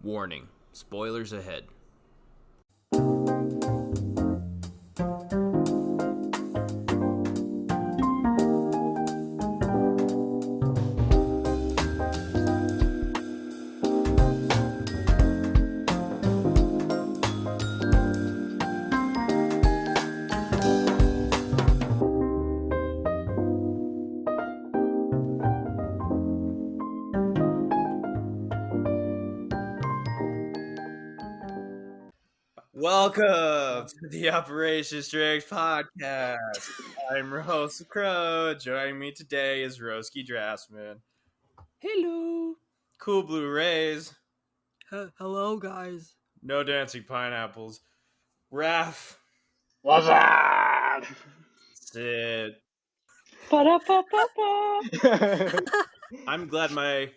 Warning, spoilers ahead. Welcome to the Operation STRIX podcast. I'm Rose Crow. Joining me today is Roski Draftsman. Hello. Cool Blue Rays. Hello, guys. No dancing pineapples. Raph. What's up? Sid. Ba-da-ba-ba-ba. I'm glad my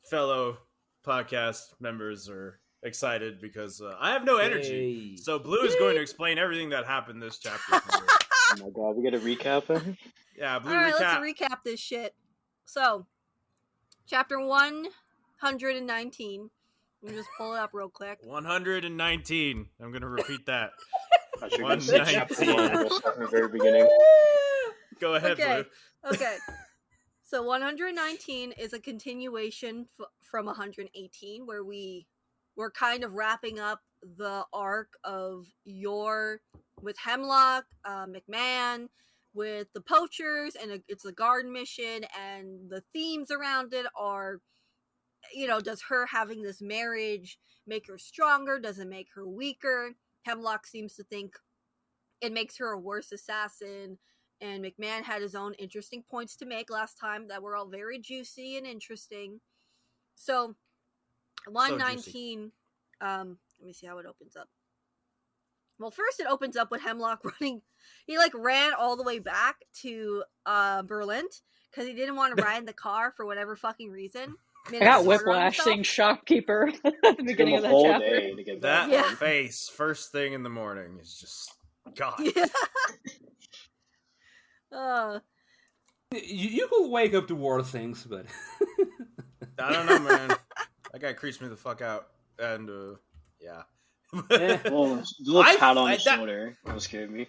fellow podcast members are excited because I have no energy. Yay. So Blue is going to explain everything that happened this chapter. For me. Oh my god, we gotta recap. Yeah, Blue, Alright, recap. let's recap this shit. So, chapter 119. Let me just pull it up real quick. 119. I'm going to repeat that. I should 119. We'll start from the very beginning. Go ahead, Okay. Blue. Okay. So 119 is a continuation from 118, where we're kind of wrapping up the arc of Yor with Hemlock, McMahon, with the poachers, and it's a guard mission, and the themes around it are, does her having this marriage make her stronger? Does it make her weaker? Hemlock seems to think it makes her a worse assassin. And McMahon had his own interesting points to make last time that were all very juicy and interesting. So, 119, let me see how it opens up. Well, first it opens up with Hemlock running. He, ran all the way back to Berlin because he didn't want to ride in the car for whatever fucking reason. I got whiplash seeing shopkeeper at the beginning of that whole chapter. day to get That Yeah. face, first thing in the morning, is just God. Yeah. You could wake up to war things, but I don't know, man. That guy creeps me the fuck out. And, yeah. Well, the little pat on the that- shoulder almost scared me.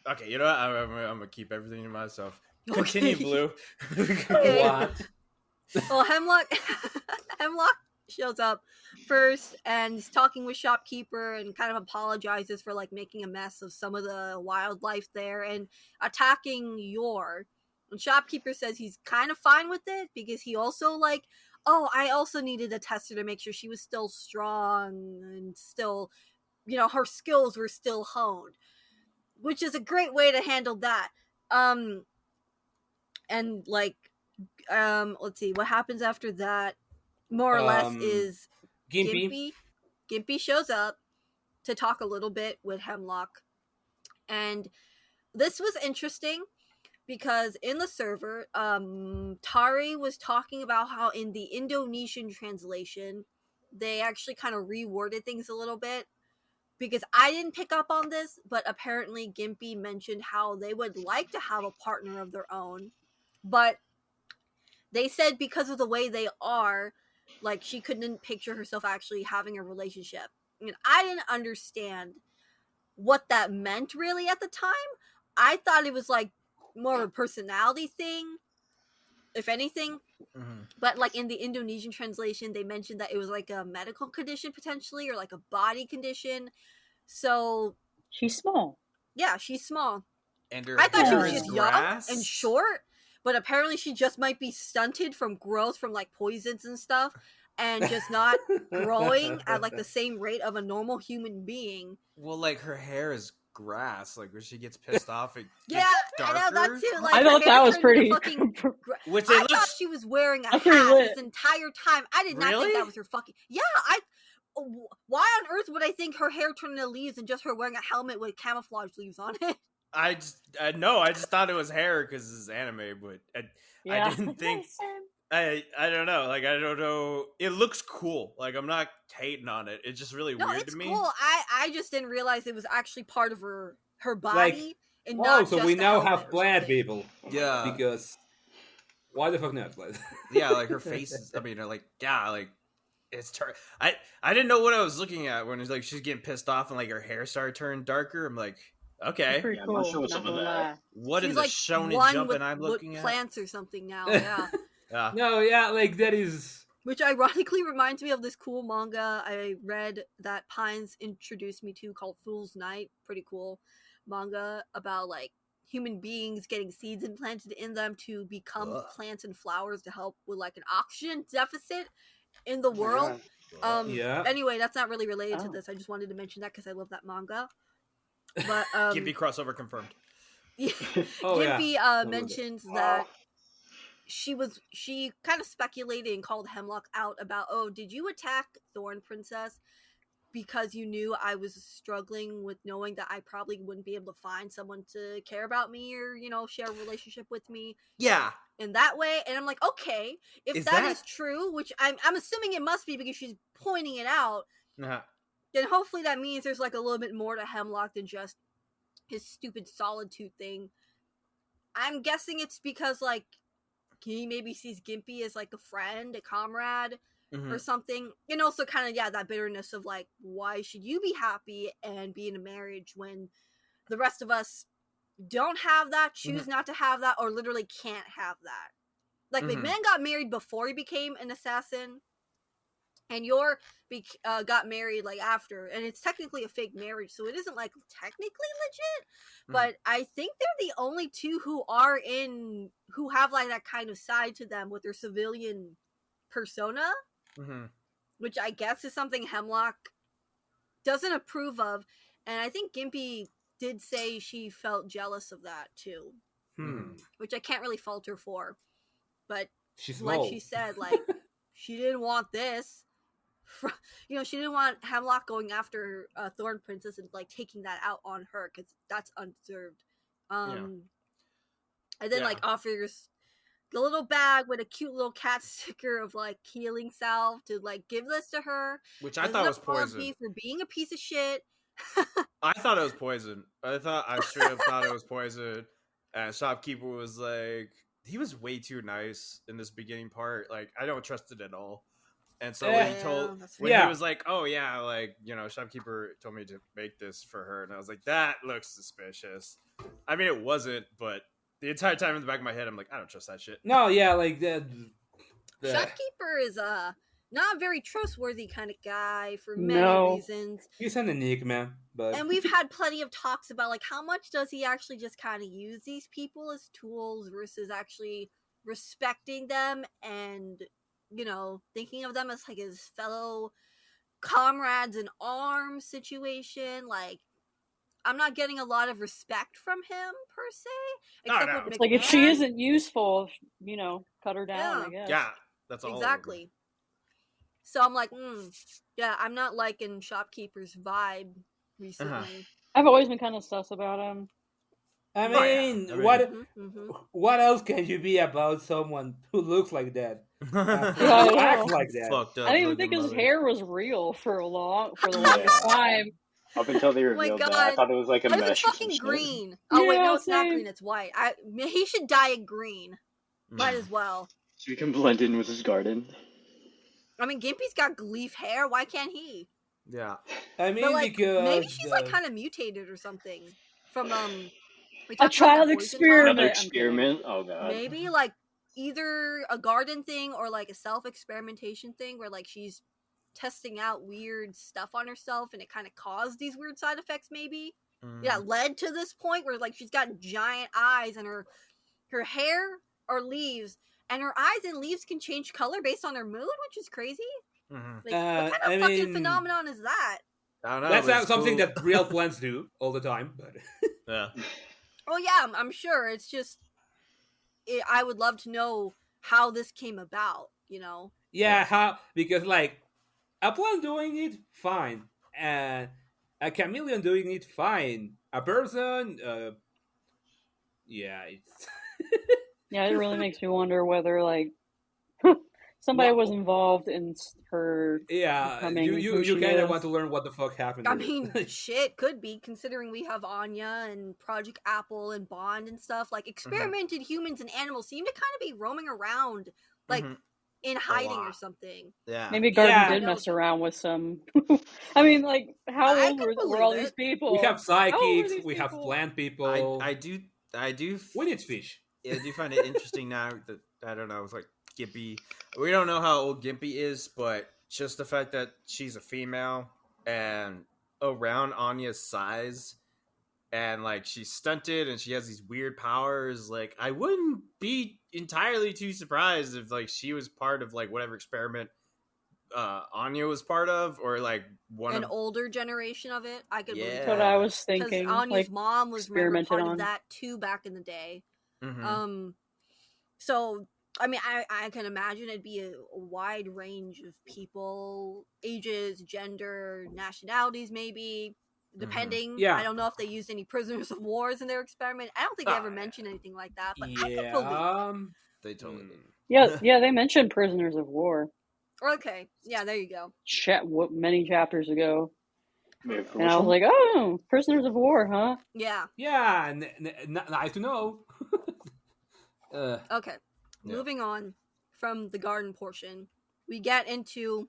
Okay, you know what? I'm going to keep everything to myself. Continue, Okay. Blue. Okay. what? Well, Hemlock shows up first and he's talking with shopkeeper and kind of apologizes for making a mess of some of the wildlife there and attacking Yor. And shopkeeper says he's kind of fine with it because he also I also needed to test her to make sure she was still strong and still, her skills were still honed, which is a great way to handle that. And let's see what happens after that. More or less is Gimpy. Gimpy shows up to talk a little bit with Hemlock, and this was interesting because in the server, Tari was talking about how in the Indonesian translation they actually kind of reworded things a little bit, because I didn't pick up on this, but apparently Gimpy mentioned how they would like to have a partner of their own, but they said because of the way they are, she couldn't picture herself actually having a relationship. And I didn't understand what that meant really at the time. I thought it was more of a personality thing, if anything. Mm-hmm. But in the Indonesian translation, they mentioned that it was a medical condition potentially, or a body condition. So She's small. yeah, she's small. And her I thought she hair was is just grass. young and short, but apparently she just might be stunted from growth from poisons and stuff, and just not growing at the same rate of a normal human being. Well, her hair is grass. When she gets pissed off, it Yeah, gets I know that darker. too. I her thought hair that was turned pretty. into fucking Which I it thought looks. she was wearing a That's pretty hat lit. this entire time. I did not Really? think that was her fucking. Yeah, why on earth would I think her hair turned into leaves and just her wearing a helmet with camouflage leaves on it? I just thought it was hair because it's anime, but I didn't think. I don't know. I don't know. It looks cool. I'm not hating on it. It's just really No, weird it's to me. cool. I just didn't realize it was actually part of her body and Oh, not so just we a now helmet have or black something. people. Yeah. Because why the fuck not? Yeah, her face is. I mean, I didn't know what I was looking at when it's like she's getting pissed off and like her hair started turning darker. I'm like, It's okay, pretty I'm cool. not sure what's up with that. what She's in the like shonen jump with and I'm looking at? plants or something now. Yeah. Yeah. No, yeah, like that is. Which ironically reminds me of this cool manga I read that Pines introduced me to called Fool's Night. Pretty cool manga about like human beings getting seeds implanted in them to become plants and flowers to help with like an oxygen deficit in the Oh my world. God. Yeah. Anyway, that's not really related to this. I just wanted to mention that because I love that manga. But Gimpy crossover confirmed. Oh, yeah. Gimpy mentions that she kind of speculated and called Hemlock out about, oh, did you attack Thorn Princess because you knew I was struggling with knowing that I probably wouldn't be able to find someone to care about me or, you know, share a relationship with me Yeah. in that way? And I'm like, okay, if that is true, which I'm assuming it must be because she's pointing it out, then hopefully that means there's like a little bit more to Hemlock than just his stupid solitude thing. I'm guessing it's because like he maybe sees Gimpy as like a friend, a comrade, or something. And also kind of, yeah, that bitterness of like, why should you be happy and be in a marriage when the rest of us don't have that, choose not to have that, or literally can't have that. Like McMahon got married before he became an assassin, and Yor got married like after, and it's technically a fake marriage, so it isn't like technically legit. But I think they're the only two who have like that kind of side to them with their civilian persona, which I guess is something Hemlock doesn't approve of. And I think Gimpy did say she felt jealous of that too, which I can't really fault her for. But she's like she said, like she didn't want this. You know, she didn't want Hemlock going after Thorn Princess and like taking that out on her because that's undeserved. And then like offers the little bag with a cute little cat sticker of like healing salve to like give this to her, which I thought was poison for being a piece of shit. I thought it was poison. I straight up thought it was poison. And shopkeeper was like, he was way too nice in this beginning part. Like, I don't trust it at all. And so when he was like, oh yeah, like, you know, shopkeeper told me to make this for her, and I was like, that looks suspicious. I mean, it wasn't, but the entire time in the back of my head, I'm like, I don't trust that shit. No, yeah, like the shopkeeper is not a very trustworthy kind of guy for many reasons. He's an enigma, but and we've had plenty of talks about like how much does he actually just kind of use these people as tools versus actually respecting them and, you know, thinking of them as like his fellow comrades in arms situation. Like, I'm not getting a lot of respect from him per se. Except with like if she isn't useful, you know, cut her down. I guess. Yeah, that's all. Exactly. So I'm like, yeah, I'm not liking shopkeeper's vibe recently. I've always been kind of sus about him. I mean, what else can you be about someone who looks like that? Acts like that. I didn't even think his hair was real for the longest time. Up until they revealed that, I thought it was like a mesh. It's fucking green. Oh wait, no, it's not green. It's white. He should dye it green. Might as well. So he can blend in with his garden. I mean, Gimpy's got Gleef hair. Why can't he? Yeah. I mean, like, because maybe she's like kind of mutated or something from a child experiment. Another experiment. Oh god. Maybe like either a garden thing or like a self-experimentation thing where like she's testing out weird stuff on herself and it kind of caused these weird side effects. Maybe led to this point where like she's got giant eyes and her hair are leaves. And her eyes and leaves can change color based on her mood, which is crazy. Like, what kind of fucking phenomenon is that? I don't know. That's not something that real plants do all the time. But yeah. Oh yeah, I'm sure. It's just, I would love to know how this came about. You know? Yeah, how? Because like a plant doing it, fine, and a chameleon doing it, fine. A person, yeah, it's. Yeah, it really makes me wonder whether, like, somebody was involved in her. Yeah, you kind of want to learn what the fuck happened. I mean, shit, could be, considering we have Anya and Project Apple and Bond and stuff. Like, experimented humans and animals seem to kind of be roaming around, like, in hiding or lot. something. Yeah. Maybe Garden Yeah. did mess around with some. I mean, like, how I old could were all believe these it. people? We have How old were psychics. these We have people? plant people. I do We need fish. I do find it interesting now that I don't know, it's like Gimpy. We don't know how old Gimpy is, but just the fact that she's a female and around Anya's size, and like she's stunted and she has these weird powers. Like I wouldn't be entirely too surprised if like she was part of like whatever experiment Anya was part of, or like An older generation of it. I could believe That's Yeah. what I was because thinking. Anya's Like, mom was remember experimented part on. of that too back in the day. Mhm. So I mean, I can imagine it'd be a wide range of people, ages, gender, nationalities, maybe depending. Yeah. I don't know if they used any prisoners of wars in their experiment. I don't think they ever mentioned anything like that, but I could believe it. They totally did. yeah, they mentioned prisoners of war. Okay, yeah, there you go. Many chapters ago, Maybe for and which I was one? like, "Oh, prisoners of war, huh?" Yeah. Yeah, nice to know. Okay. Yeah. Moving on from the garden portion, we get into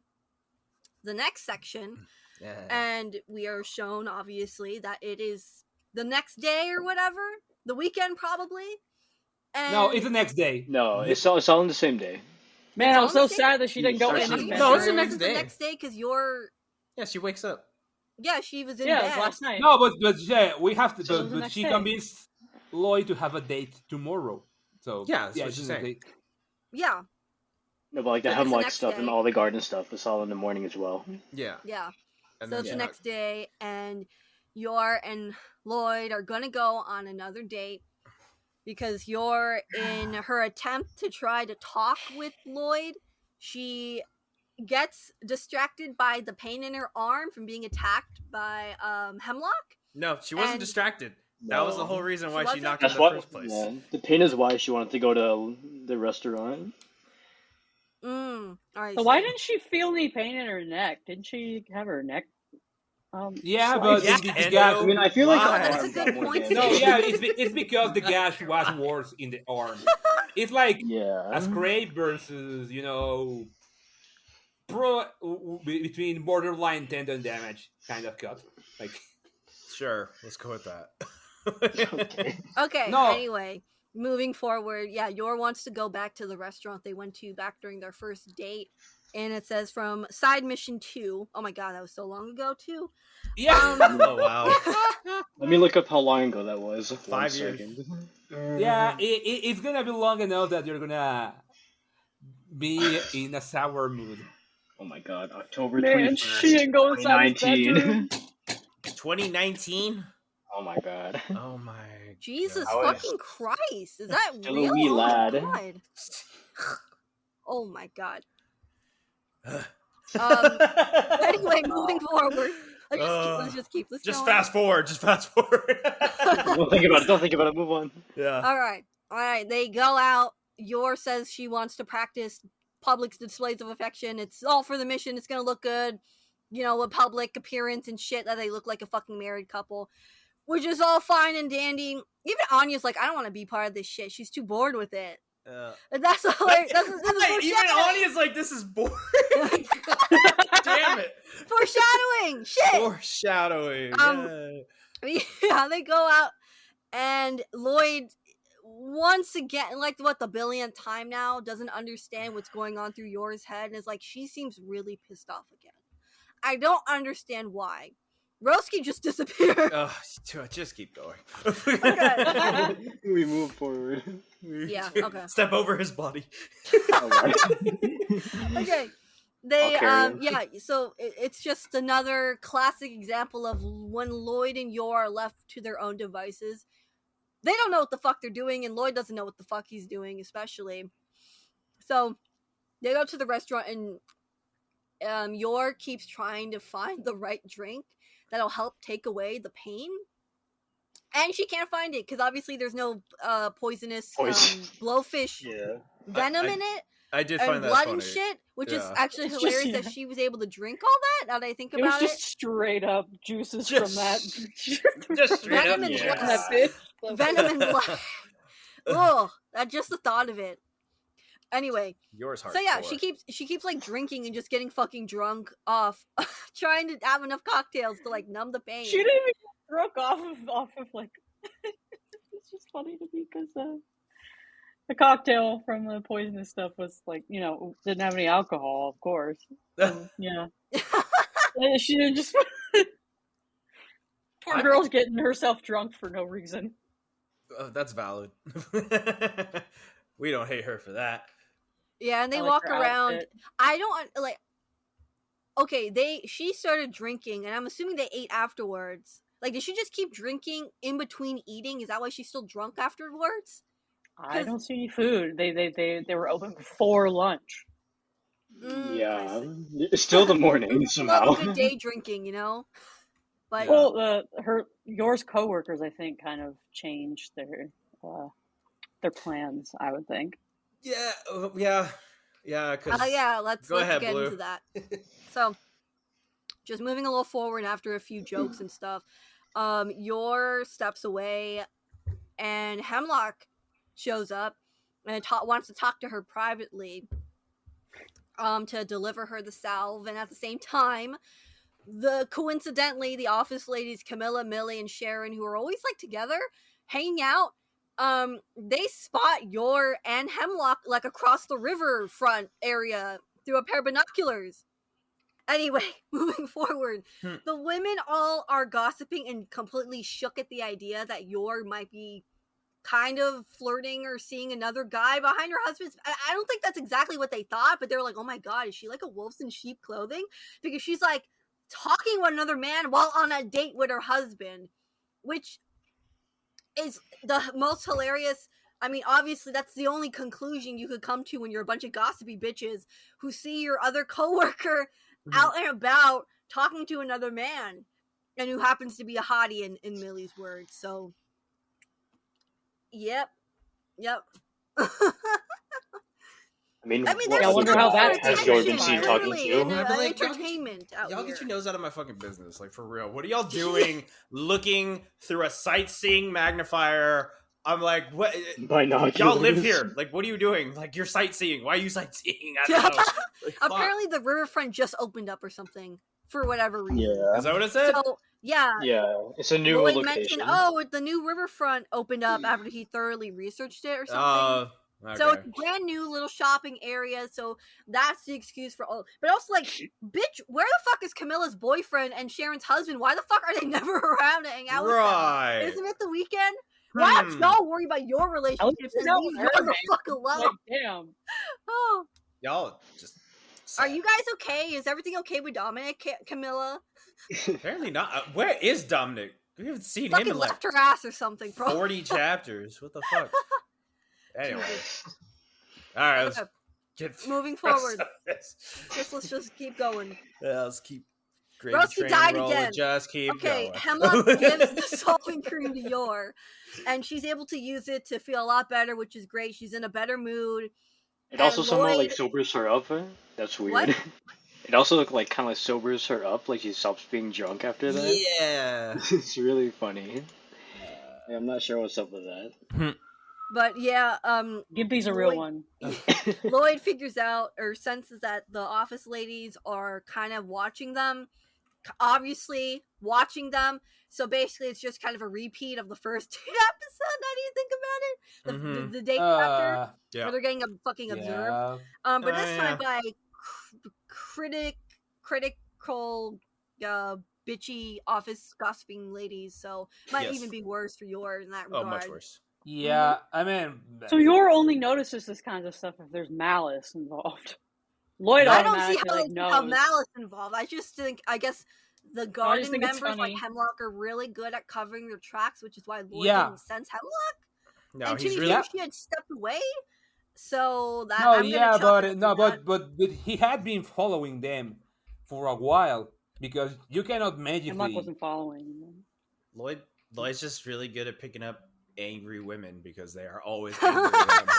the next section, Yeah. and we are shown obviously that it is the next day or whatever, the weekend probably. And No, it's the next day. No, it's all on the same day. Man, It's I was so on the same- sad that she didn't go Starts in on his the- bedroom. No, it's the It next wasn't day. the next day because you're. Yeah, she wakes up. Yeah, she was in Yeah, it bed. was last night. No, but yeah, we have to. So it was the But next she day. convinced Lloyd to have a date tomorrow. So Yeah, that's what it's she's the saying. date. Yeah, No, but like the But it's the hemlock next stuff and day. all the garden stuff is all in the morning as well. Yeah. yeah. And So then it's she the got- next day, and Yor and Lloyd are gonna go on another date because Yor, in her attempt to try to talk with Lloyd, she gets distracted by the pain in her arm from being attacked by Hemlock. No, she wasn't And- distracted. That was the No. whole reason She why she wasn't? knocked in That's the what. first place. Yeah, the pain is why she wanted to go to the restaurant. All right. So why didn't she feel any pain in her neck? Didn't she have her neck? Yeah, but Yeah, the and gash. I mean, I feel like Why? her That's a arm good got more point, damage. No, yeah, it's because the gash was worse in the arm. It's like Yeah. a scrape versus between borderline tendon damage kind of cut. Like Sure, let's go with that. Okay. Okay. No. Anyway, moving forward, yeah, Yor wants to go back to the restaurant they went to back during their first date, and it says from side mission 2. Oh my god, that was so long ago too. yeah, Oh wow. Let me look up how long ago that was. 5 years. yeah, it's gonna be long enough that you're gonna be in a sour mood. Oh my god, October Man, 21st, she didn't go inside his 2019. 2019? Oh my god. Oh my Jesus God. was fucking Christ. Is that still a real? wee Oh lad. my god. Oh my god. Anyway, moving forward. Let's just keep this Just going. fast forward. Just fast forward. Don't think about it. Don't think about it. Move on. Yeah. All right. They go out. Yor says she wants to practice public displays of affection. It's all for the mission. It's gonna look good, a public appearance and shit that they look like a fucking married couple, which is all fine and dandy. Even Anya's like, I don't want to be part of this shit. She's too bored with it. And that's all. This is Even foreshadowing. Anya's like, this is boring. Damn it. Foreshadowing. Shit. Foreshadowing. Yeah. Yeah, they go out, and Lloyd, once again, like the billionth time now, doesn't understand what's going on through Yor's head, and is like, she seems really pissed off again. I don't understand why. Roski just disappeared. Just keep going. Okay. We move forward. Yeah, okay. Step over his body. Alright. Okay. They I'll carry him. yeah, so it's just another classic example of when Lloyd and Yor are left to their own devices. They don't know what the fuck they're doing, and Lloyd doesn't know what the fuck he's doing, especially. So they go to the restaurant, and Yor keeps trying to find the right drink that'll help take away the pain. And she can't find it because obviously there's no poisonous blowfish Yeah. venom in it. I did And find that blood funny. and shit, which is Yeah. actually It's just- hilarious yeah. that she was able to drink all that. Now that I think It was about just straight up juices from that. Just straight Venom up. and Yeah. That fish. venom and blood. Oh, just the thought of it. Anyway, Yours hardcore. so yeah, she keeps like drinking and just getting fucking drunk off, trying to have enough cocktails to like numb the pain. She didn't even get drunk off of like. It's just funny to me because the cocktail from the poisonous stuff was like, didn't have any alcohol, of course. Yeah. She didn't just. Poor girl's getting herself drunk for no reason. That's valid. We don't hate her for that. Yeah, and they like walk her around. outfit. I don't like. Okay, she started drinking, and I'm assuming they ate afterwards. Like, did she just keep drinking in between eating? Is that why she's still drunk afterwards? I don't see any food. They were open before lunch. Yeah, it's still the morning somehow. Love a good day drinking, But Well, yours coworkers, I think, kind of changed their plans. I would think. Yeah. let's ahead, get Blue. into that. So, just moving a little forward after a few jokes and stuff. Yor steps away, and Hemlock shows up and wants to talk to her privately. To deliver her the salve, and at the same time, coincidentally, the office ladies Camilla, Millie, and Sharon, who are always like together, hanging out, they spot Yor and Hemlock like across the riverfront area through a pair of binoculars. Anyway, moving forward, the women all are gossiping and completely shook at the idea that Yor might be kind of flirting or seeing another guy behind her husband's. I don't think that's exactly what they thought, but they were like, oh my god, is she like a wolf in sheep clothing? Because she's like talking with another man while on a date with her husband, which is the most hilarious. I mean, obviously that's the only conclusion you could come to when you're a bunch of gossipy bitches who see your other coworker out and about talking to another man, and who happens to be a hottie in Millie's words. So Yep. I I mean, I wonder how that has Yor been seen talking to? Entertainment out y'all here. get your nose out of my fucking business, like for real. What are y'all doing? Looking through a sightseeing magnifier. I'm like, what? Binoculars. Y'all live here. Like, what are you doing? Like, you're sightseeing. Why are you sightseeing? I don't know. Like, Apparently, the riverfront just opened up or something for whatever reason. Yeah. Is that what it said? So yeah, it's a new Lloyd location. mentioned, the new riverfront opened up after he thoroughly researched it or something. Okay. So it's a brand new little shopping area, so that's the excuse for all. But also, like, bitch, where the fuck is Camilla's boyfriend and Sharon's husband? Why the fuck are they never around to hang out with them? Isn't it the weekend? Why don't y'all worry about your relationships and leave Yor the fuck alone? Like, damn. Oh. Y'all just... Are you guys okay? Is everything okay with Dominic, Camilla? Apparently not. Where is Dominic? We haven't seen Fucking him in like left her ass or something, bro. 40 chapters. What the fuck? Anyway. Alright, let's get moving forward. Let's just keep going. Yeah, let's keep Broski died again. Just keep going. Hemlock gives the solving cream to Yor, and she's able to use it to feel a lot better, which is great. She's in a better mood. It also somehow like sobers her up. That's weird. What? It also like kind of like sobers her up. Like she stops being drunk after that. Yeah, it's really funny. I'm not sure what's up with that. But yeah, Gimpy's a real one. Lloyd figures out or senses that the office ladies are kind of watching them. Obviously watching them. So basically it's just kind of a repeat of the first episode. How do you think about it? The day after where they're getting fucking observed. But this time by critical bitchy office gossiping ladies, so might even be worse for yours in that regard. Oh, much worse. Yeah, I mean... So Yor only notices this kind of stuff if there's malice involved. Lloyd I don't see automatically how knows. malice involved. I guess the garden members like Hemlock are really good at covering their tracks, which is why Lloyd didn't sense Hemlock. No, and he's really... she had stepped away. So that but he had been following them for a while because you cannot magically. Hemlock wasn't following them. Lloyd's just really good at picking up angry women because they are always angry around him.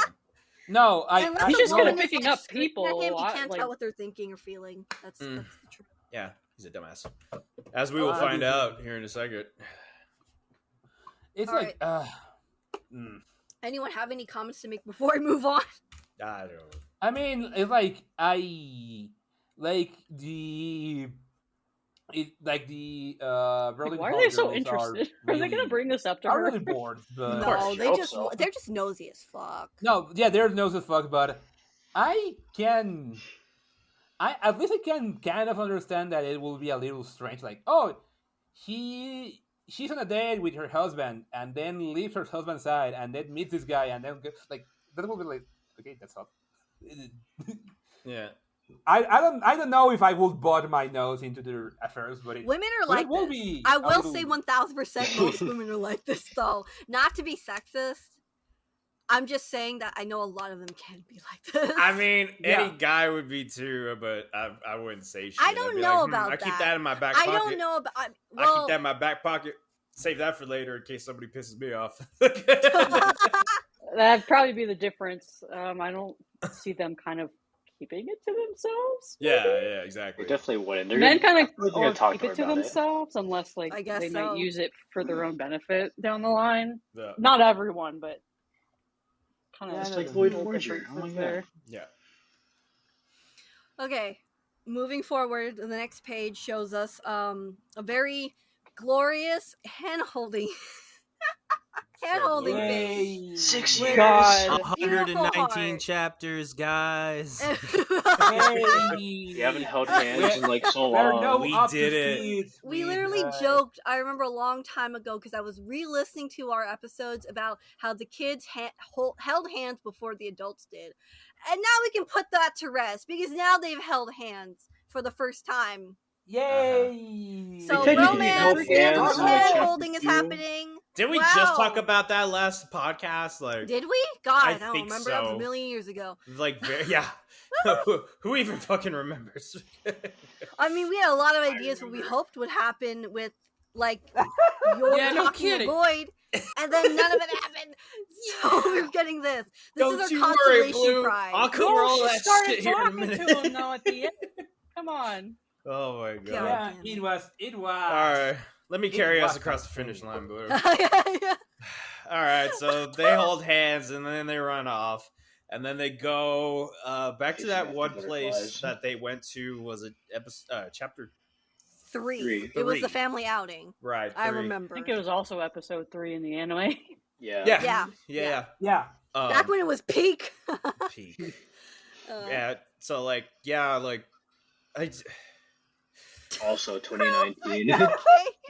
No, he's just good at picking up people. You can't tell what they're thinking or feeling. That's the truth. Yeah, he's a dumbass. As we will find out here in a second. It's Anyone have any comments to make before I move on? I don't. I mean, it's like like the Berlin Why are they so Hull girls interested? are Are they gonna really bring this up to are her? really bored, but course, No, you they hope just so. they're just nosy as fuck. no, yeah, they're nose as fuck. But I at least I can kind of understand that it will be a little strange. Like, oh, she's on a date with her husband, and then leaves her husband's side, and then meets this guy, and then like that will be like, okay, that's all. Yeah. I don't know if I would butt my nose into their affairs, Women are but like it will this. be. I a will little- say 1000% most women are like this, though. Not to be sexist. I'm just saying that I know a lot of them can be like this. I mean, Yeah. any guy would be too, but I wouldn't say shit. I I'd don't be know like, about I keep that. that in my back I pocket. don't know about. I Well, keep that in my back pocket. Save that for later in case somebody pisses me off. That'd probably be the difference. I don't see them kind of keeping it to themselves. yeah, maybe? yeah, They exactly. definitely wouldn't. They're Men kind of they're gonna talk keep to her it to about it. themselves unless like I guess they so. might use it for their own benefit down the line. Yeah. Not everyone, but kind Yeah, of I know like the Lloyd little Forger. Oh my differences God. there. Yeah. okay, moving forward, the next page shows us a very glorious hand holding page. Yay! 6 With- years. God. Beautiful 119 heart. chapters, guys. We haven't held hands in like so We're long. no We up did to it. speed. We literally joked. I remember a long time ago because I was re-listening to our episodes about how the kids held hands before the adults did, and now we can put that to rest because now they've held hands for the first time. Yay! So They technically romance, held scandalous hands in, like, hand chapter holding is 2. happening. Did we Wow. just talk about that last podcast? Like, Did we? God, I I don't think remember. That was so. a million years ago. like, yeah. Who even fucking remembers? I mean, we had a lot of ideas what we hoped would happen with, like, your Yeah, no talking to kidding. Lloyd, and then none of it happened. So we're getting this. This Don't is you our worry, consolation Blue. prize. I'll cover all she that started shit here in a talking minute. to him though at the end. Come on. Oh my god. God. Yeah, it was. All right, let me carry us was across the something. finish line, Blue. Yeah. All right, so they hold hands and then they run off, and then they go back to that one place Butterflies. that they went to. Was it chapter Three. Three. It was the 3. family outing. right? I 3. remember. I think it was also episode 3 in the anime. Yeah. Yeah, Yeah. Yeah. Back when it was peak. peak. Uh, Yeah. So like, yeah, like I. Also 2019. okay.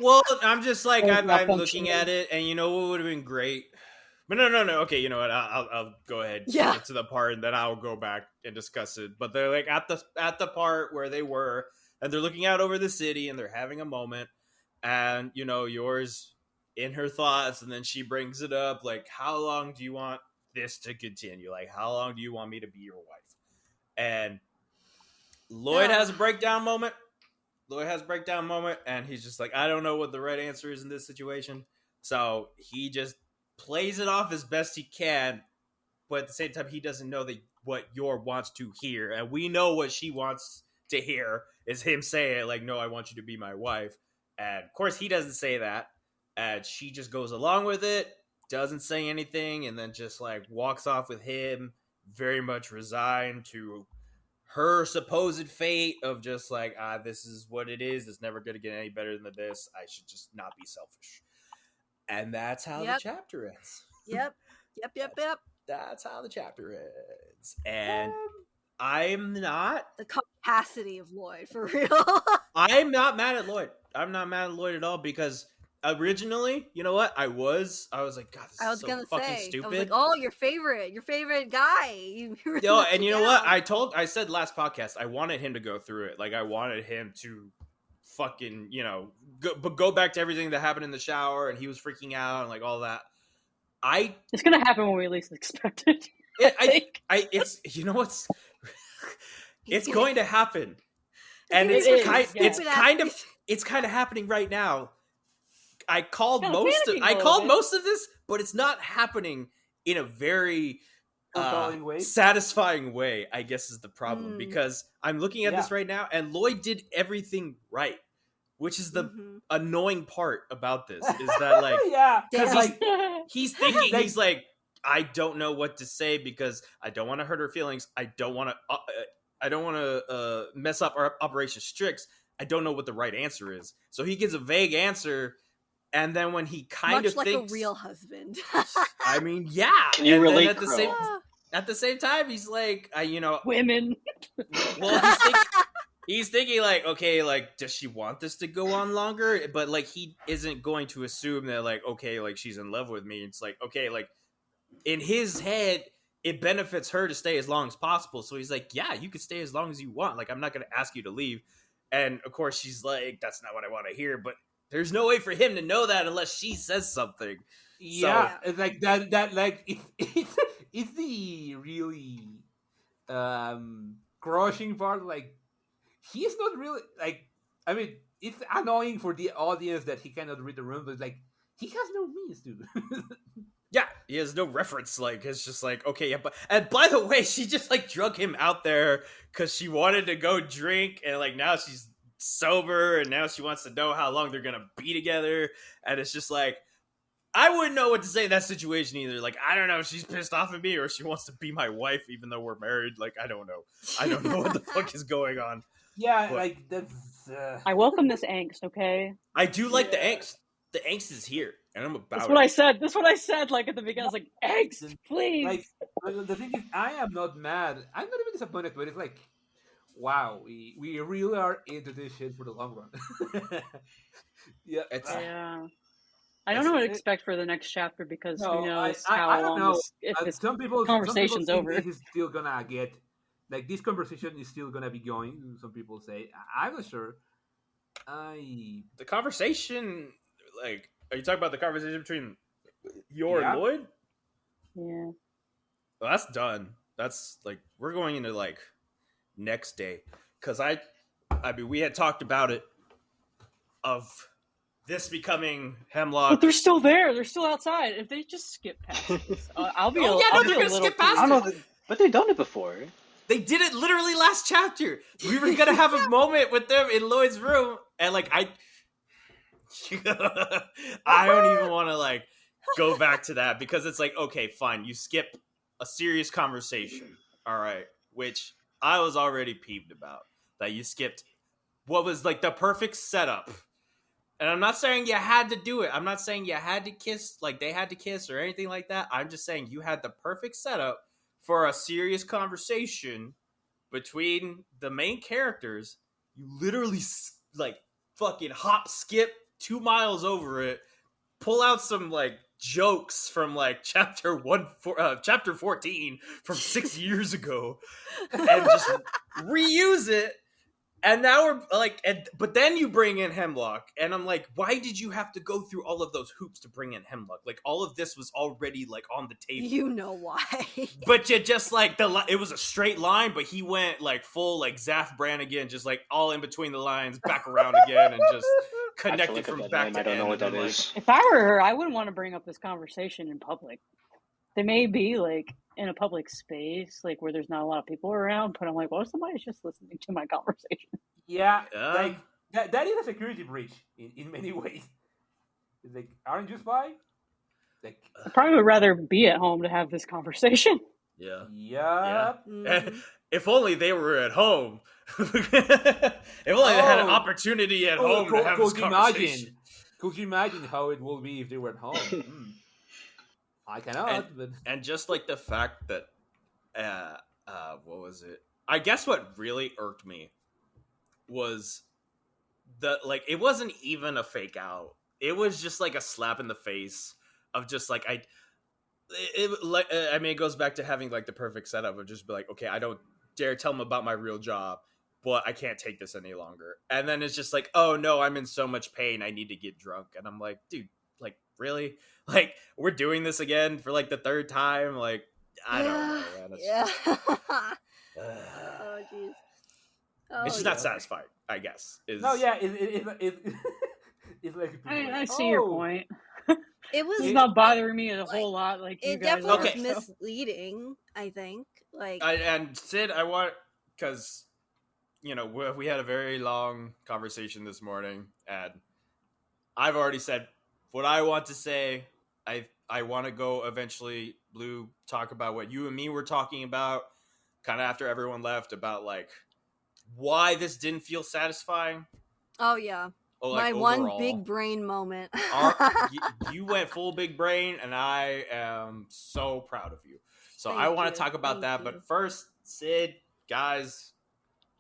Well, I'm just like Oh, I'm malfunctioning. looking at it, and you know what would have been great. But no. Okay, you know what? I'll go ahead. Yeah. Get to the part, and then I'll go back and discuss it. But they're like at the part where they were, and they're looking out over the city, and they're having a moment, and you know yours in her thoughts, and then she brings it up like, how long do you want this to continue? Like, how long do you want me to be your wife? And Lloyd has a breakdown moment. And he's just like, I don't know what the right answer is in this situation. So he just plays it off as best he can, but at the same time, he doesn't know that what Yor wants to hear. And we know what she wants to hear is him saying, like, no, I want you to be my wife. And of course, he doesn't say that. And she just goes along with it, doesn't say anything, and then just like walks off with him, very much resigned to her supposed fate of just like, this is what it is. It's never going to get any better than this. I should just not be selfish. And that's how the chapter ends. Yep. That's how the chapter ends. And I'm not The capacity of Lloyd, for real. I'm not mad at Lloyd. I'm not mad at Lloyd at all because originally, you know what? I was like, God, this I was is so gonna fucking say, stupid. I was like, oh, your favorite guy. You really Yo, let and you know down. what? I said last podcast, I wanted him to go through it. Like, I wanted him to fucking, go back to everything that happened in the shower, and he was freaking out and like all that. It's gonna happen when we least expect it. It's you know what's, it's going to happen, and It is, yeah. it's kind of happening right now. I called Kinda most panicking a little bit. most of this, but it's not happening in a very Fulfilling way? satisfying way, I guess is the problem. Mm. Because I'm looking at this right now, and Lloyd did everything right, which is the Mhm. annoying part about this. Is that like, yeah. because Damn. he's thinking, he's like, I don't know what to say because I don't want to hurt her feelings. I don't want to mess up our Operation Strix. I don't know what the right answer is. So he gives a vague answer, and then when he kind Much of like thinks, a real husband. I mean, yeah. Can you And then relate, at the Crow? same time, he's like, Women. well, he's thinking like, okay, like, does she want this to go on longer? But like, he isn't going to assume that like, okay, like she's in love with me. It's like, okay, like in his head, it benefits her to stay as long as possible. So he's like, yeah, you can stay as long as you want. Like, I'm not going to ask you to leave. And of course, she's like, that's not what I want to hear. But there's no way for him to know that unless she says something. Yeah, it's like that like it's the really crushing part. Like, he's not really like, I mean, it's annoying for the audience that he cannot read the room, but like, he has no means to. Yeah, he has no reference. Like, it's just like, okay, yeah, but and by the way, she just like drug him out there because she wanted to go drink, and like now she's sober, and now she wants to know how long they're gonna be together, and it's just like, I wouldn't know what to say in that situation either. Like, I don't know if she's pissed off at me or she wants to be my wife even though we're married. Like, I don't know. I don't know what the fuck is going on. Yeah, But like that's. I welcome this angst. Okay, I do like the angst. The angst is here, and I'm about that's it. what I said. That's what I said. Like at the beginning, I was like, angst, please. Like, the thing is, I am not mad. I'm not even disappointed, but it's like, wow, we really are into this shit for the long run. Yeah, It's Yeah. I don't know what to expect for the next chapter because no, who knows I how don't long know. if this Some people conversation's think over. this is still gonna get, like, this conversation is still gonna be going. Some people say, I'm not sure. the conversation. Like, are you talking about the conversation between Yor Yeah. and Lloyd? Yeah. Well, that's done. That's like, we're going into like next day because I mean, we had talked about it of this becoming Hemlock. But they're still there. They're still outside. If they just skip past this, I'll be. Oh, yeah, I'll no, be they're a gonna little skip past I confused. don't know, but they've done it before. They did it literally last chapter. We were gonna have a moment with them in Lloyd's room, and like I don't even want to like go back to that because it's like, okay, fine, you skip a serious conversation, all right, which I was already peeved about that you skipped what was like the perfect setup. And I'm not saying you had to do it. I'm not saying you had to kiss, like they had to kiss or anything like that. I'm just saying you had the perfect setup for a serious conversation between the main characters. You literally like fucking hop, skip 2 miles over it, pull out some like jokes from like chapter 14 from 6 years ago, and just reuse it. And now we're like, but then you bring in Hemlock, and I'm like, why did you have to go through all of those hoops to bring in Hemlock? Like, all of this was already like on the table. You know why? But you just like it was a straight line, but he went like full like Zaf Brannigan, just like all in between the lines, back around again, and just I have to connected look up from that back name. to I don't end. know what And that I'm is. If I were her, I wouldn't want to bring up this conversation in public. They may be like in a public space, like where there's not a lot of people around. But I'm like, what if somebody's just listening to my conversation? Yeah, Yeah. like that is a security breach in many ways. It's like, aren't you spy? Like, I probably would rather be at home to have this conversation. Yeah. yeah. Mhm. If only they were at home. If only they had an Oh. opportunity at Oh, home to have this could you conversation. Could you imagine how it will be if they were at home? I cannot, but And just like the fact that, what was it? I guess what really irked me was like, it wasn't even a fake out. It was just like a slap in the face of just like, I mean, it goes back to having like the perfect setup of just be like, okay, I don't dare tell them about my real job, but I can't take this any longer. And then it's just like, oh no, I'm in so much pain, I need to get drunk. And I'm like, dude, like, really? Like, we're doing this again for like the third time? Like, I don't know, man. It's, Yeah. uh, Oh jeez. it's just Oh, not satisfying, I guess. no, yeah, it's like people I like, see your "Oh, point. it was. It's not bothering me a whole lot like you It guys definitely are. Okay. was so. misleading. I think. Like. and Sid, I want, because, you know, we had a very long conversation this morning, and I've already said what I want to say. I want to go eventually, Blue, talk about what you and me were talking about, kind of after everyone left, about like why this didn't feel satisfying. Oh yeah, Oh, my like one overall. big brain moment. You went full big brain, and I am so proud of you. So I want to talk about that. But first, Sid, guys,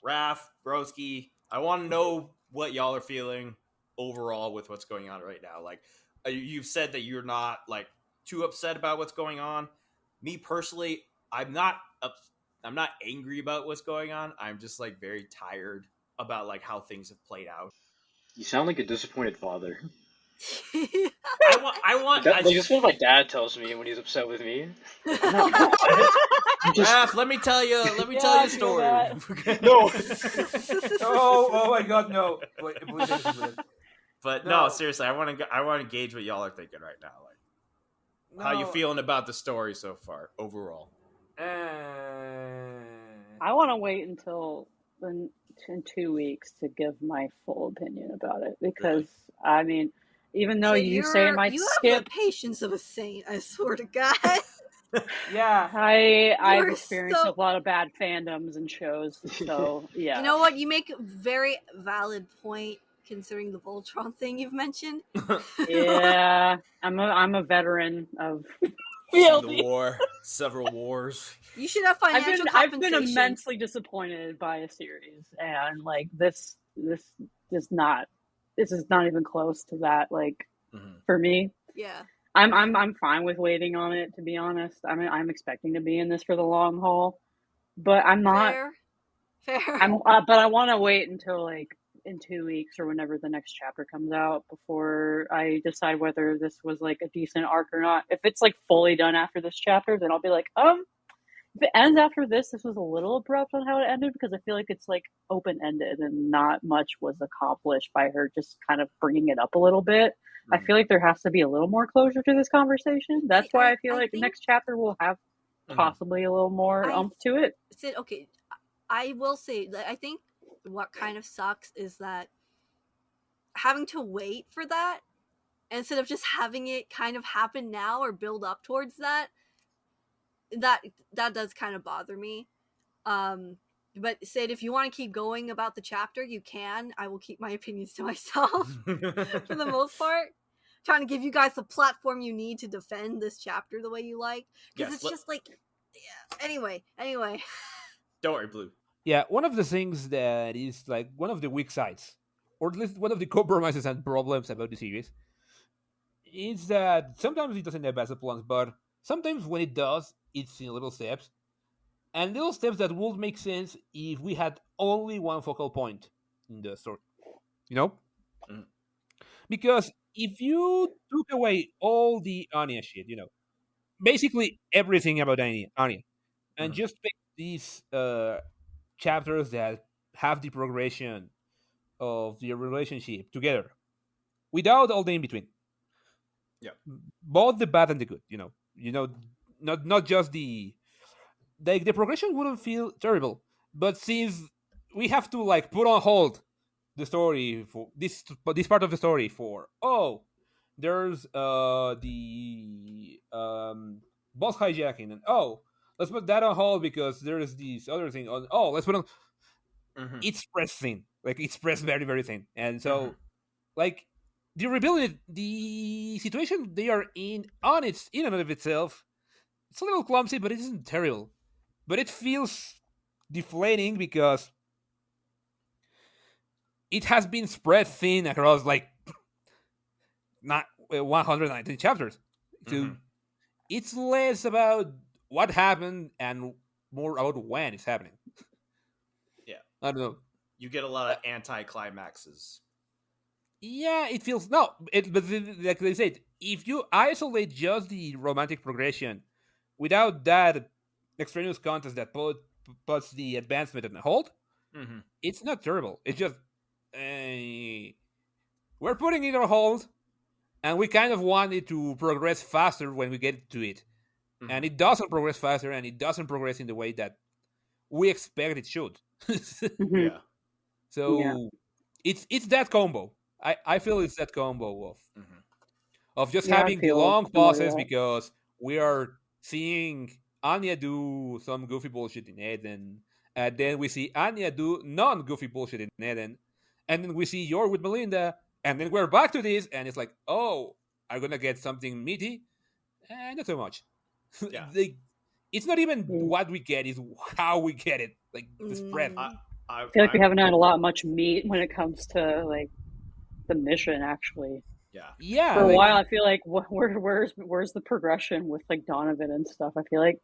Raph, Broski, I want to know what y'all are feeling overall with what's going on right now. Like, you've said that you're not like too upset about what's going on. Me personally, I'm not angry about what's going on. I'm just like very tired about like how things have played out. You sound like a disappointed father. I want. Like that's what my dad tells me when he's upset with me. Like, I'm not upset. I'm just Raph, let me tell you Yeah, a I feel story. that. no. Oh my God, no! Wait, please, But No. no, seriously, I want to gauge what y'all are thinking right now. Like, how you No. feeling about the story so far overall? I want to wait until in 2 weeks to give my full opinion about it because I mean, even though So you say I might you skip, have the patience of a saint. I swear to God. Yeah. I've You're experienced so- a lot of bad fandoms and shows. So yeah, You know what? You make a very valid point considering the Voltron thing you've mentioned. yeah, I'm a veteran of Seen the war, several wars. You should have financial I've been compensation. immensely disappointed by a series, and like this is not even close to that. Like for me, Yeah. I'm fine with waiting on it. To be honest, I'm expecting to be in this for the long haul, but I'm not. Fair. But I want to wait until like in 2 weeks or whenever the next chapter comes out before I decide whether this was like a decent arc or not. If it's like fully done after this chapter, then I'll be like, if it ends after this was a little abrupt on how it ended because I feel like it's like open ended and not much was accomplished by her just kind of bringing it up a little bit. I feel like there has to be a little more closure to this conversation. That's why I feel like the next chapter will have possibly a little more oomph to it. Sid, okay, I will say that I think what kind of sucks is that having to wait for that instead of just having it kind of happen now or build up towards that does kind of bother me. But Sid, if you want to keep going about the chapter, you can. I will keep my opinions to myself for the most part. Trying to give you guys the platform you need to defend this chapter the way you like, because it's just like, yeah. Anyway. Don't worry, Blue. Yeah, one of the things that is like one of the weak sides, or at least one of the compromises and problems about the series, is that sometimes it doesn't have as plans, but sometimes when it does, it's in little steps. And little steps that would make sense if we had only one focal point in the story. You know? Mm. Because if you took away all the Anya shit, basically everything about Anya, and just pick these chapters that have the progression of the relationship together without all the in between. Yeah. Both the bad and the good, not just the progression wouldn't feel terrible, but since we have to like put on hold the story for this part of the story for there's the boss hijacking, and let's put that on hold because there's this other thing on, let's put on it's pressed thin, like it's pressed very very thin, and so like the rebuilding, the situation they are in and of itself, it's a little clumsy, but it isn't terrible. But it feels deflating because it has been spread thin across like not 119 chapters. So it's less about what happened and more about when it's happening. Yeah, I don't know. You get a lot of anti-climaxes. Yeah, it feels but like they said, if you isolate just the romantic progression without that extraneous context that puts the advancement on hold, it's not terrible. It's just we're putting it on hold, and we kind of want it to progress faster when we get to it, and it doesn't progress faster, and it doesn't progress in the way that we expect it should. Yeah. So it's that combo. I feel it's that combo of just Yeah, I having feel long similar to pauses that. because we are seeing Anya do some goofy bullshit in Eden, and then we see Anya do non-goofy bullshit in Eden, and then we see Yor with Melinda, and then we're back to this, and it's like, oh, are gonna get something meaty? Not so much. Yeah. It's not even Yeah. what we get; it's how we get it. Like the spread. Mm. I feel like we haven't had a lot much meat when it comes to like the mission. Actually, Yeah. Yeah, for a like, while, I feel like where's the progression with like Donovan and stuff? I feel like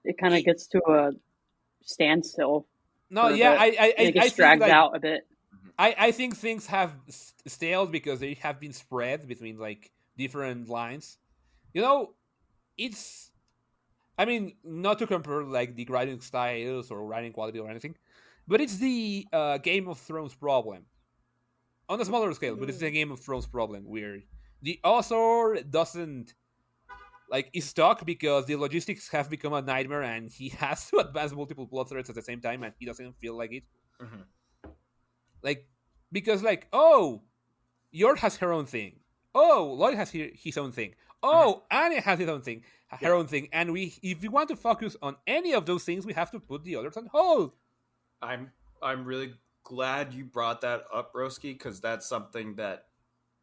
it kind of gets to a standstill. no, for a yeah, bit. And it I gets think dragged like out a bit. I think things have staled because they have been spread between like different lines. You know, it's. I mean, not to compare like the writing styles or writing quality or anything, but it's the Game of Thrones problem on a smaller scale. But it's the Game of Thrones problem where the author doesn't like is stuck because the logistics have become a nightmare and he has to advance multiple plot threads at the same time and he doesn't feel like it. Mhm. Like because like oh, Yord has her own thing. Oh, Lloyd has his own thing. Oh, Anya has his own thing, her own thing. And if we want to focus on any of those things, we have to put the others on hold. I'm really glad you brought that up, Broski, because that's something that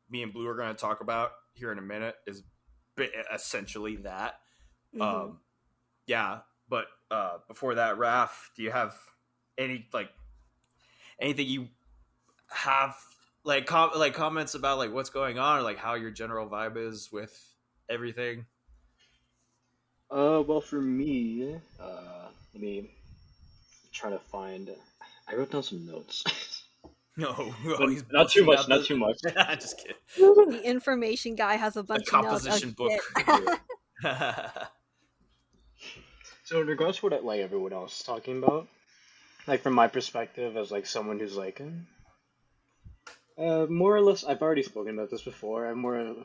me and Blue are going to talk about here in a minute. Is essentially that. Mhm. Yeah, but before that, Raph, do you have anything you have comments about like what's going on or like how your general vibe is with everything? Well, for me, let me try to find. I wrote down some notes. No, But he's not too busting much, out not too much. Just kidding. The information guy has a A bunch of notes. composition book. shit. So in regards to what like everyone else is talking about, like from my perspective as like someone who's like, more or less, I've already spoken about this before. I've more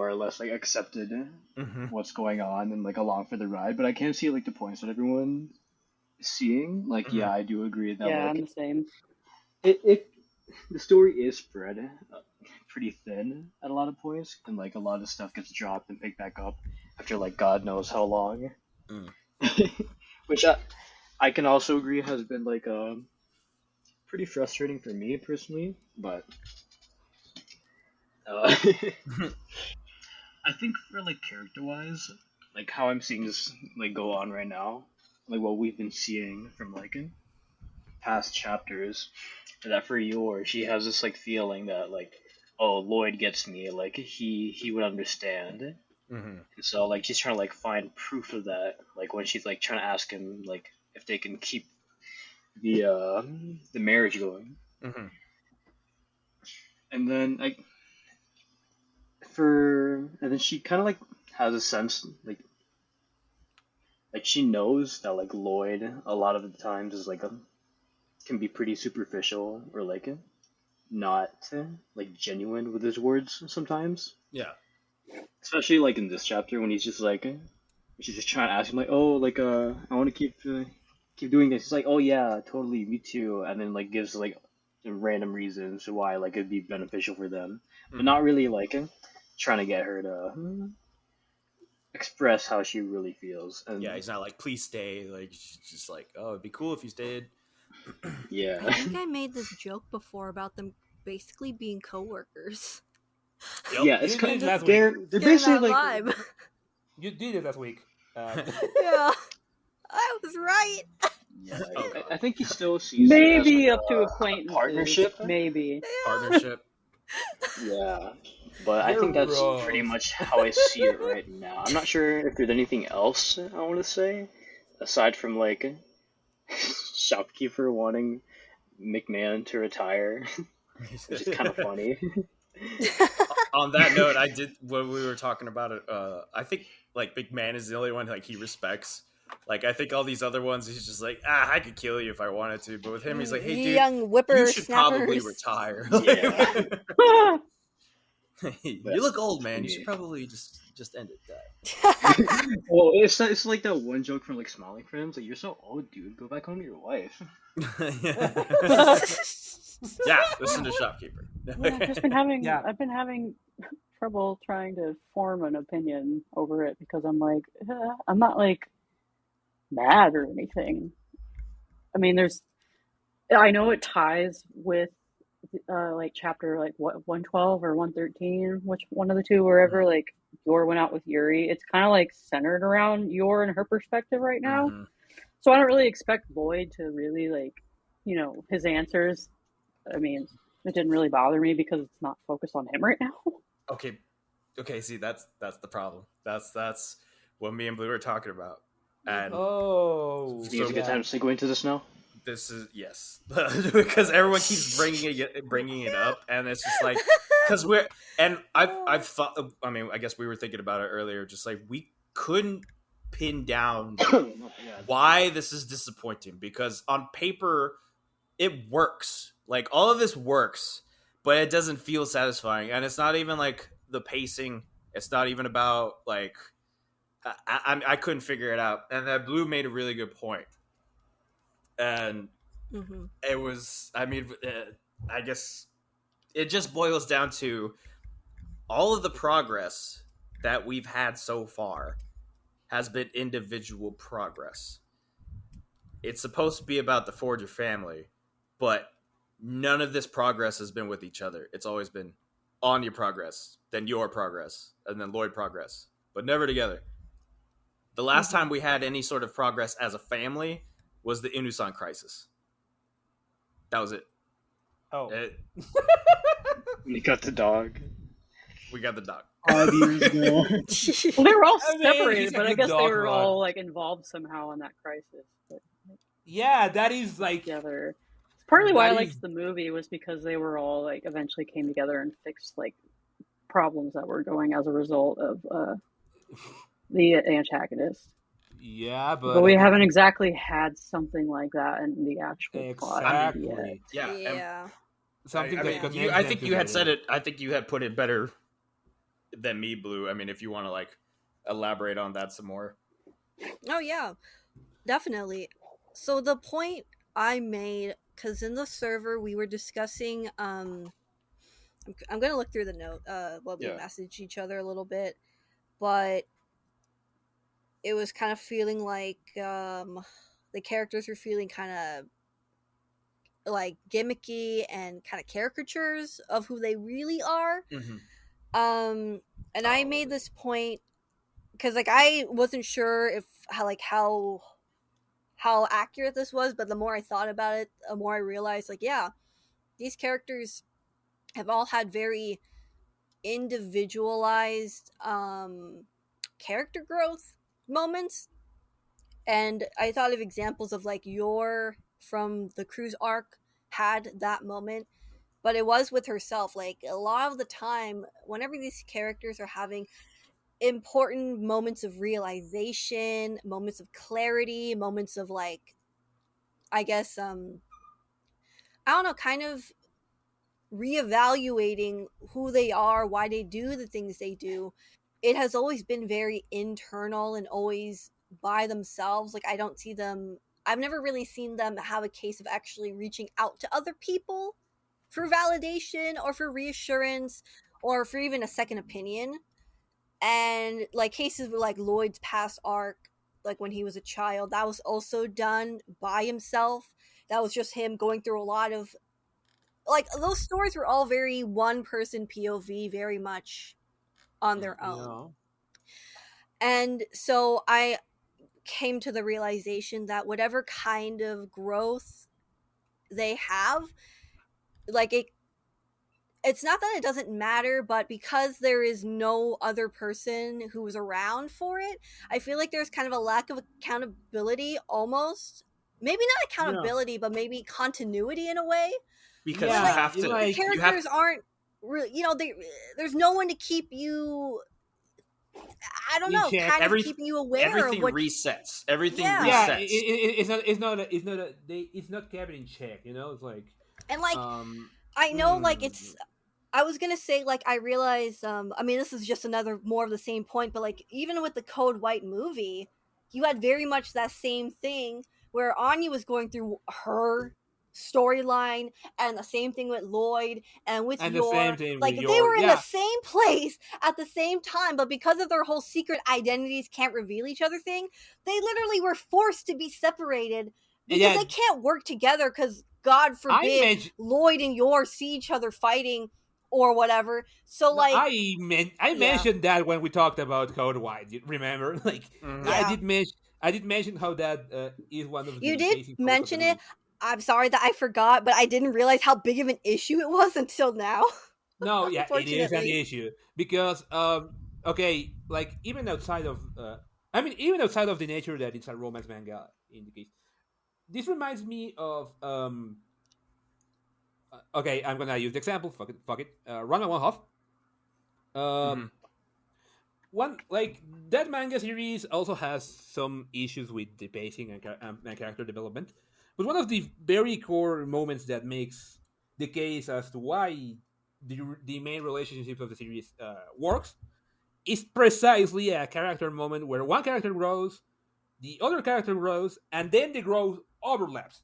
or less like accepted Mhm. what's going on and like along for the ride, but I can see like the points that everyone is seeing. Like, yeah, I do agree that Yeah, I'm like the same. it the story is spread pretty thin at a lot of points, and like a lot of stuff gets dropped and picked back up after like God knows how long. Mm. Which I can also agree has been like pretty frustrating for me personally, but I think for like character wise, like how I'm seeing this like go on right now, like what we've been seeing from like in past chapters, that for Yor, she has this like feeling that like, oh, Lloyd gets me, like he would understand. Mhm. And so like she's trying to like find proof of that, like when she's like trying to ask him like if they can keep the marriage going. Mhm. And then like and then she kind of like has a sense like she knows that like Lloyd a lot of the times is like can be pretty superficial or like not like genuine with his words sometimes. Yeah. Especially like in this chapter when he's just like she's just trying to ask him like, oh, like I want to keep doing this. He's like, oh yeah, totally, me too, and then like gives like random reasons why like it'd be beneficial for them, but not really like trying to get her to express how she really feels. And Yeah, he's not like, please stay. Like, she's just like, oh, it'd be cool if you stayed. yeah, I think I made this joke before about them basically being coworkers. Yep. yeah, it's You kind did last of week. they're Getting basically that like vibe. You did it last week. Yeah, I was right. yeah, Oh, God. I think he still sees Maybe it as up to like a acquaintances. partnership. Maybe. Partnership. Yeah, but I You're think that's wrong. pretty much how I see it right now. I'm not sure if there's anything else I want to say aside from like shopkeeper wanting McMahon to retire, which is kind of funny. On that note, I did when we were talking about it. I think like Big Man is the only one like he respects. Like I think all these other ones, he's just like, I could kill you if I wanted to. But with him, he's like, hey, dude, Young you whipper should probably snappers. retire. Yeah. You look old, man. You Yeah. should probably just end it that. Well, it's like that one joke from like Smiling Friends, like you're so old, dude. Go back home to your wife. Yeah, listen to Shopkeeper. Yeah, I've just been having. Yeah. I've been having trouble trying to form an opinion over it because I'm like, I'm not like mad or anything. I mean, I know it ties with like chapter like what 112 or 113, which one of the two, wherever like Yor went out with Yuri. It's kind of like centered around Yor and her perspective right now. Mhm. So I don't really expect Lloyd to really like, his answers. I mean, it didn't really bother me because it's not focused on him right now. Okay. See, that's the problem. That's what me and Blue are talking about, and Oh, Do you have a good time to segue into this now? this is yes, because everyone keeps bringing it up, and it's just like because I've thought. I mean, I guess we were thinking about it earlier. Just like we couldn't pin down why this is disappointing because on paper it works. Like all of this works, but it doesn't feel satisfying, and it's not even like the pacing. It's not even about like I couldn't figure it out, and that Blue made a really good point, and it was. I mean, I guess it just boils down to all of the progress that we've had so far has been individual progress. It's supposed to be about the Forger family, but none of this progress has been with each other. It's always been Anya progress, then your progress, and then Lloyd progress, but never together. The last time we had any sort of progress as a family was the Inusan crisis. That was it. Oh. We got the dog. We got the dog. 5 years ago. Well, they were all I mean, separated, he's a but I good guess they dog, were but- all like involved somehow in that crisis. But Yeah, that is like together. It's partly why I That liked is- the movie was because they were all like eventually came together and fixed like problems that were going as a result of the antagonist. yeah, But we haven't exactly had something like that in the actual plot yet. exactly Yeah. Yeah. something I that mean, connects I them think you had together. said it. I think you had put it better than me, Blue. I mean, if you want to like elaborate on that some more. Oh yeah, definitely. So the point I made, because in the server we were discussing, I'm gonna look through the note, what we Yeah. messaged each other a little bit, but it was kind of feeling like the characters were feeling kind of like gimmicky and kind of caricatures of who they really are. And I made this point because like I wasn't sure if how accurate this was, but the more I thought about it, the more I realized like yeah, these characters have all had very individualized character growth moments. And I thought of examples of like Yor from the cruise arc had that moment, but it was with herself. Like a lot of the time, whenever these characters are having important moments of realization, moments of clarity, moments of like, I guess, I don't know, kind of reevaluating who they are, why they do the things they do, it has always been very internal and always by themselves. Like I don't see them, I've never really seen them have a case of actually reaching out to other people for validation or for reassurance or for even a second opinion. And like cases with like Lloyd's past arc, like when he was a child, that was also done by himself. That was just him going through a lot of like those stories were all very one person POV, very much on their own. And so I came to the realization that whatever kind of growth they have, like it's not that it doesn't matter, but because there is no other person who's around for it, I feel like there's kind of a lack of accountability almost. Maybe not accountability, but maybe continuity in a way. Because Yeah, you have to. The characters aren't really, there's no one to keep you. I don't know, kind of keeping you aware everything of what resets. Everything Yeah, resets. it's not kept in check. It's like and like I know like it's. I was gonna say like I realized. I mean, this is just another more of the same point, but like even with the Code White movie, you had very much that same thing where Anya was going through her storyline, and the same thing with Lloyd and with And the same Yor. thing Like with they Yor. were in the Yeah, same place at the same time, but because of their whole secret identities can't reveal each other thing, they literally were forced to be separated because yeah. they can't work together because God I forbid mentioned. Lloyd and Yor see each other fighting or whatever. So No, like I yeah. mentioned that when we talked about Code White. You remember? Like Yeah. I did mention how that is one of You the did basic flaws of the mention it. movie. I'm sorry that I forgot, but I didn't realize how big of an issue it was until now. No, yeah, it is an Unfortunately. issue because okay, like even outside of I mean even outside of the nature that it's a romance manga in the case. This reminds me of okay, I'm gonna use the example. Fuck it. Run One Half. Uh, Mhm. one like that manga series also has some issues with the pacing and character development, but one of the very core moments that makes the case as to why the main relationship of the series works is precisely a character moment where one character grows, the other character grows, and then the growth overlaps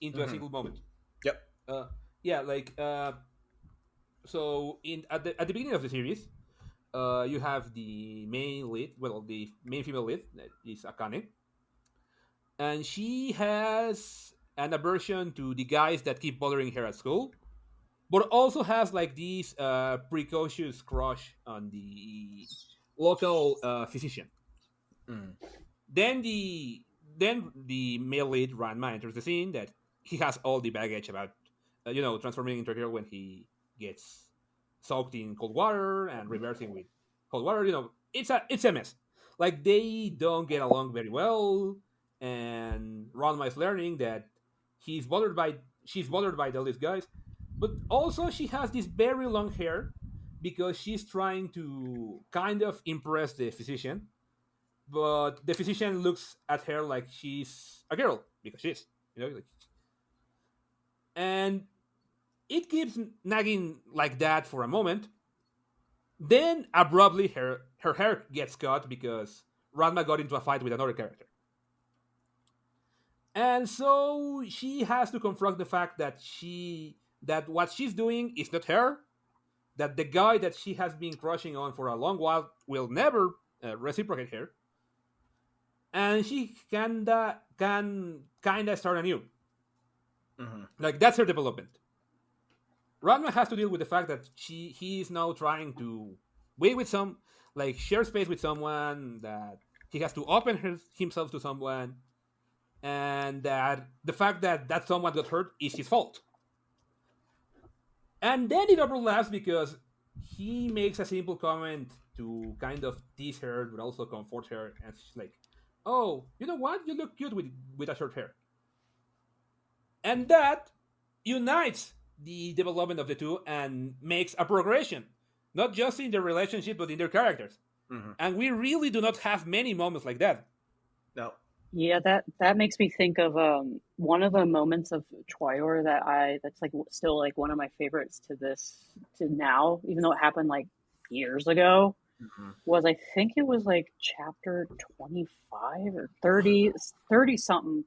into a Mhm. single moment. Yep. Uh, yeah, like so in at the beginning of the series, you have the main lead, well, the main female lead that is Akane, and she has an aversion to the guys that keep bothering her at school, but also has like this precocious crush on the local physician. Mhm. Then the male lead Ranma enters the scene that he has all the baggage about transforming into a girl when he gets soaked in cold water and reversing with cold water. It's a mess. Like they don't get along very well, and Ranma is learning that he's bothered by she's bothered by all these guys, but also she has this very long hair because she's trying to kind of impress the physician, but the physician looks at her like she's a girl because she is, like, and it keeps nagging like that for a moment. Then abruptly, her hair gets cut because Ranma got into a fight with another character, and so she has to confront the fact that what she's doing is not her. That the guy that she has been crushing on for a long while will never reciprocate her, and she can kinda start anew. Mhm. Like that's her development. Ranma has to deal with the fact that he is now trying to be with share space with someone, that he has to open himself to someone, and that the fact that that someone got hurt is his fault. And then it overlaps because he makes a simple comment to kind of tease her, but also comfort her, and she's like, "Oh, you know what? You look cute with a short hair." And that unites the development of the two and makes a progression, not just in their relationship but in their characters. Mhm. And we really do not have many moments like that. No. Yeah, that makes me think of one of the moments of Troyer that's like still like one of my favorites to now, even though it happened like years ago, Mhm. was I think it was like chapter 25 or 30 something.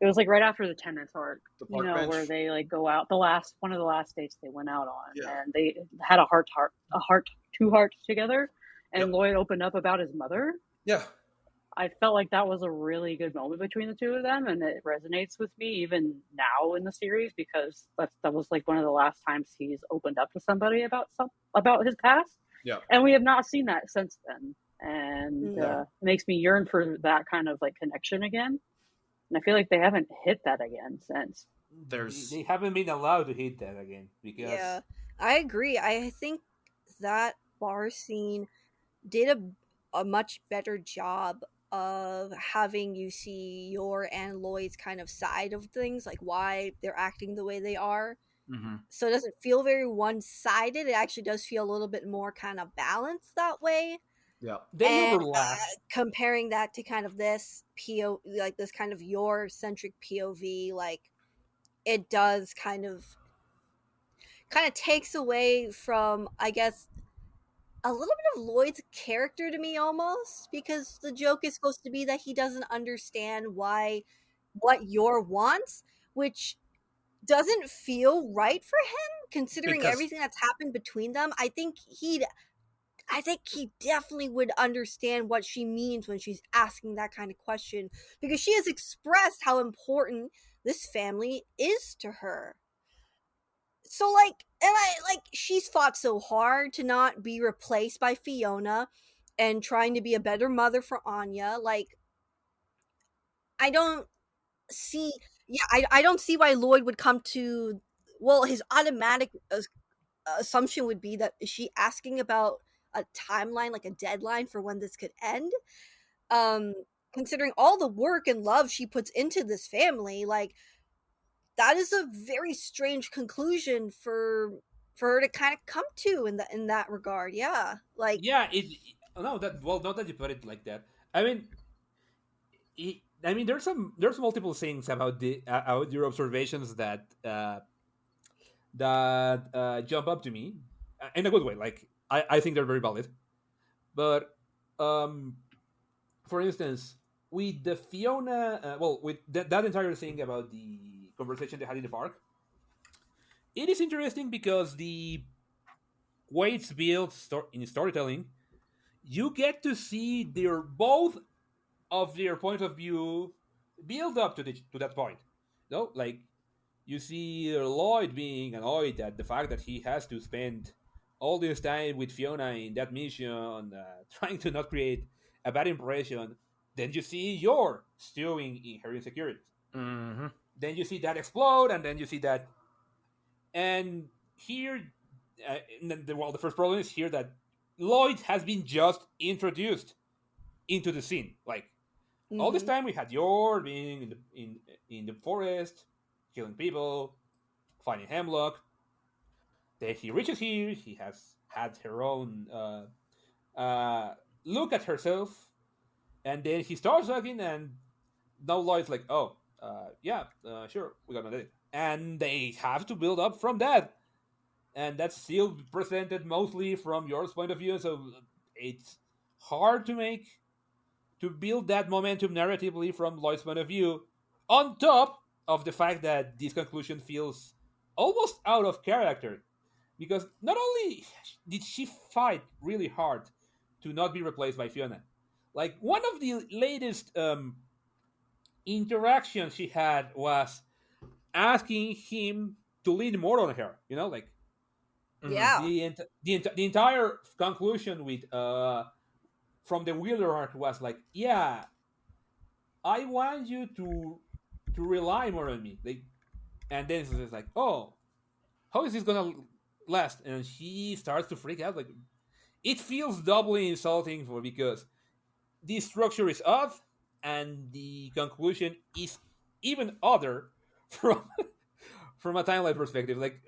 It was like right after the tennis arc, The park where bench. they like go out one of the last dates they went out on, Yeah. and they had two hearts together, and Yep. Lloyd opened up about his mother. Yeah. I felt like that was a really good moment between the two of them, and it resonates with me even now in the series because that was like one of the last times he's opened up to somebody about his past, Yeah. and we have not seen that since then, and No. it makes me yearn for that kind of like connection again, and I feel like they haven't hit that again since. There's. They haven't been allowed to hit that again because Yeah. I agree. I think that bar scene did a much better job of having you see your and Lloyd's kind of side of things, like why they're acting the way they are. Mhm. So it doesn't feel very one sided. It actually does feel a little bit more kind of balanced that way. Yeah. they And overlap. comparing that to kind of this like this kind of your centric POV, like it does kind of takes away from, I guess, a little bit of Lloyd's character to me almost, because the joke is supposed to be that he doesn't understand why what your wants, which doesn't feel right for him, considering Because everything that's happened between them. I think he definitely would understand what she means when she's asking that kind of question, because she has expressed how important this family is to her. So like, and I like, she's fought so hard to not be replaced by Fiona and trying to be a better mother for Anya. Like, I don't see, yeah, I don't see why Lloyd would come to, well, his automatic assumption would be that, is she asking about a timeline, like a deadline for when this could end? Um, considering all the work and love she puts into this family, like, that is a very strange conclusion for her to kind of come to in that regard. Yeah, like, Yeah, no, that, well, not that you put it like that. I mean, I mean, there's multiple things about the about your observations that jump up to me in a good way. Like, I think they're very valid. But um, for instance, with the Fiona, well, with that entire thing about the conversation they had in the park, it is interesting because the way it's built in storytelling, you get to see their both of their point of view build up to that point. No, like, you see Lloyd being annoyed at the fact that he has to spend all this time with Fiona in that mission, trying to not create a bad impression. Then you see Yor stewing in her insecurities. mm-hmm. Then you see that explode, and then you see that. And here, well, the first problem is here that Lloyd has been just introduced into the scene. Like, all this time we had Yor being in the forest, killing people, finding Hemlock. Then he reaches here. He has had her own look at herself, and then he starts talking, and now Lloyd's like, "Oh, yeah, sure, we're gonna do it," and they have to build up from that, and that's still presented mostly from your point of view. So it's hard to build that momentum narratively from Lloyd's point of view, on top of the fact that this conclusion feels almost out of character. Because not only did she fight really hard to not be replaced by Fiona, like, one of the latest interactions she had was asking him to lean more on her. You know, like, yeah, the entire conclusion with from the Wheeler arc was like, yeah, I want you to rely more on me. Like, and then it's like, oh, how is this gonna last? And she starts to freak out. Like, it feels doubly insulting for, because the structure is odd and the conclusion is even odder from from a timeline perspective. Like,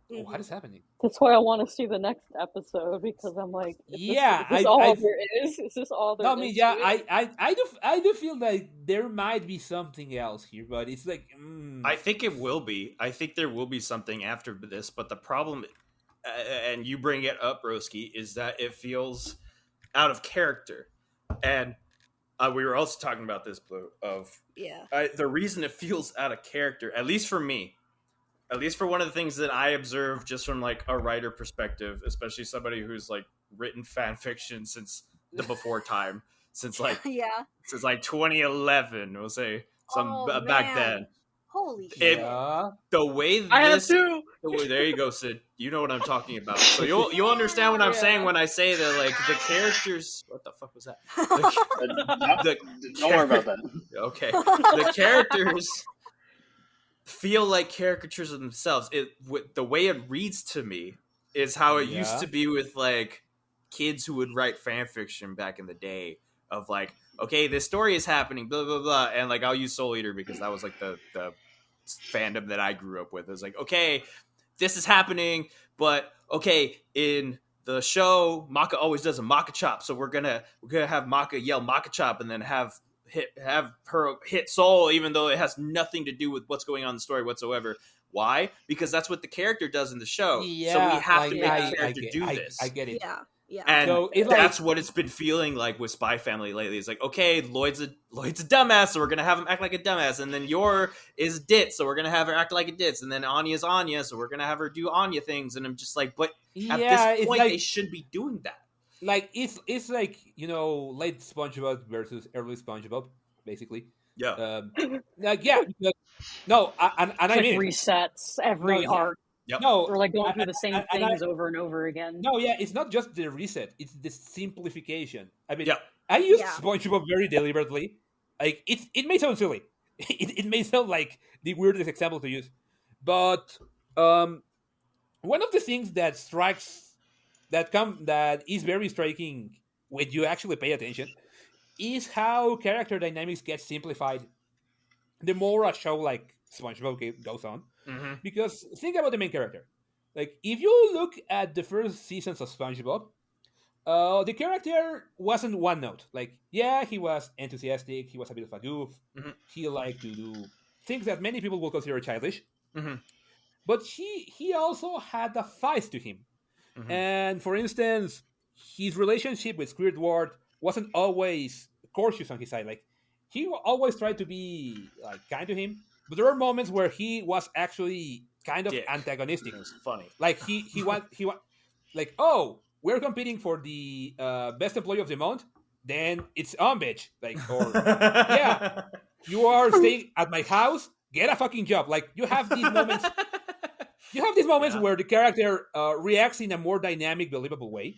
what is happening? That's why I want to see the next episode, because I'm like, Yeah, is this all there is? Is this all there no, is? I mean, yeah, I do feel like there might be something else here, but it's like, I think it will be. I think there will be something after this, but the problem, and you bring it up, Broski, is that it feels out of character. And we were also talking about this, Blue, of yeah, the reason it feels out of character, at least for me, at least for one of the things that I observe just from like a writer perspective, especially somebody who's like written fan fiction since the before time, since like yeah. since like 2011, we'll say back then. Holy It, shit! the way I have this, two. there you go, Sid. You know what I'm talking about. So you'll understand what I'm saying when I say that, like, the characters. What the fuck was that? Don't worry about that. Okay, the characters feel like caricatures of themselves. The way it reads to me is how it used to be with like kids who would write fan fiction back in the day, of like, okay, this story is happening, blah blah blah, and like, I'll use Soul Eater because that was like the fandom that I grew up with. It was like, okay, this is happening, but okay, in the show, Maka always does a Maka chop, so we're gonna have Maka yell Maka chop, and then have her hit Soul, even though it has nothing to do with what's going on in the story whatsoever. Why? Because that's what the character does in the show. Yeah, so we have like, to make the character do this. I get it. Yeah, Yeah. And So it's that's like, what it's been feeling like with Spy Family lately. It's like, okay, Lloyd's a dumbass, so we're gonna have him act like a dumbass, and then Yor is Dit, so we're gonna have her act like a Dit, and then Anya's Anya, so we're gonna have her do Anya things. And I'm just like, but at this yeah, it's point, they like should be doing that. it's like, late SpongeBob versus early SpongeBob, basically. Yeah. Like, yeah, because, no, and It's I like mean it. resets No, every yeah, arc. Yep. no, Or like going through the same and I things over and over again. no, yeah, it's not just the reset; it's the simplification. I mean, Yep. I use Yeah. SpongeBob very deliberately. Like, it may sound silly, it may sound like the weirdest example to use, but one of the things that that is very striking when you actually pay attention is how character dynamics get simplified the more a show like SpongeBob goes on. Mm-hmm. Because think about the main character. Like, if you look at the first seasons of SpongeBob, the character wasn't one note. Like, yeah, he was enthusiastic, he was a bit of a goof, Mhm. he liked to do things that many people will consider childish, Mm-hmm. but he also had a feist to him. Mm-hmm. And for instance, his relationship with Squidward wasn't always cautious on his side. Like, he always tried to be like kind to him, but there were moments where he was actually kind of Dick. antagonistic. It was funny. Like, he want like, oh, we're competing for the best employee of the month, then it's on, bitch. Like, or yeah, you are staying at my house, get a fucking job. Like, you have these moments. You have these moments Yeah. where the character reacts in a more dynamic, believable way,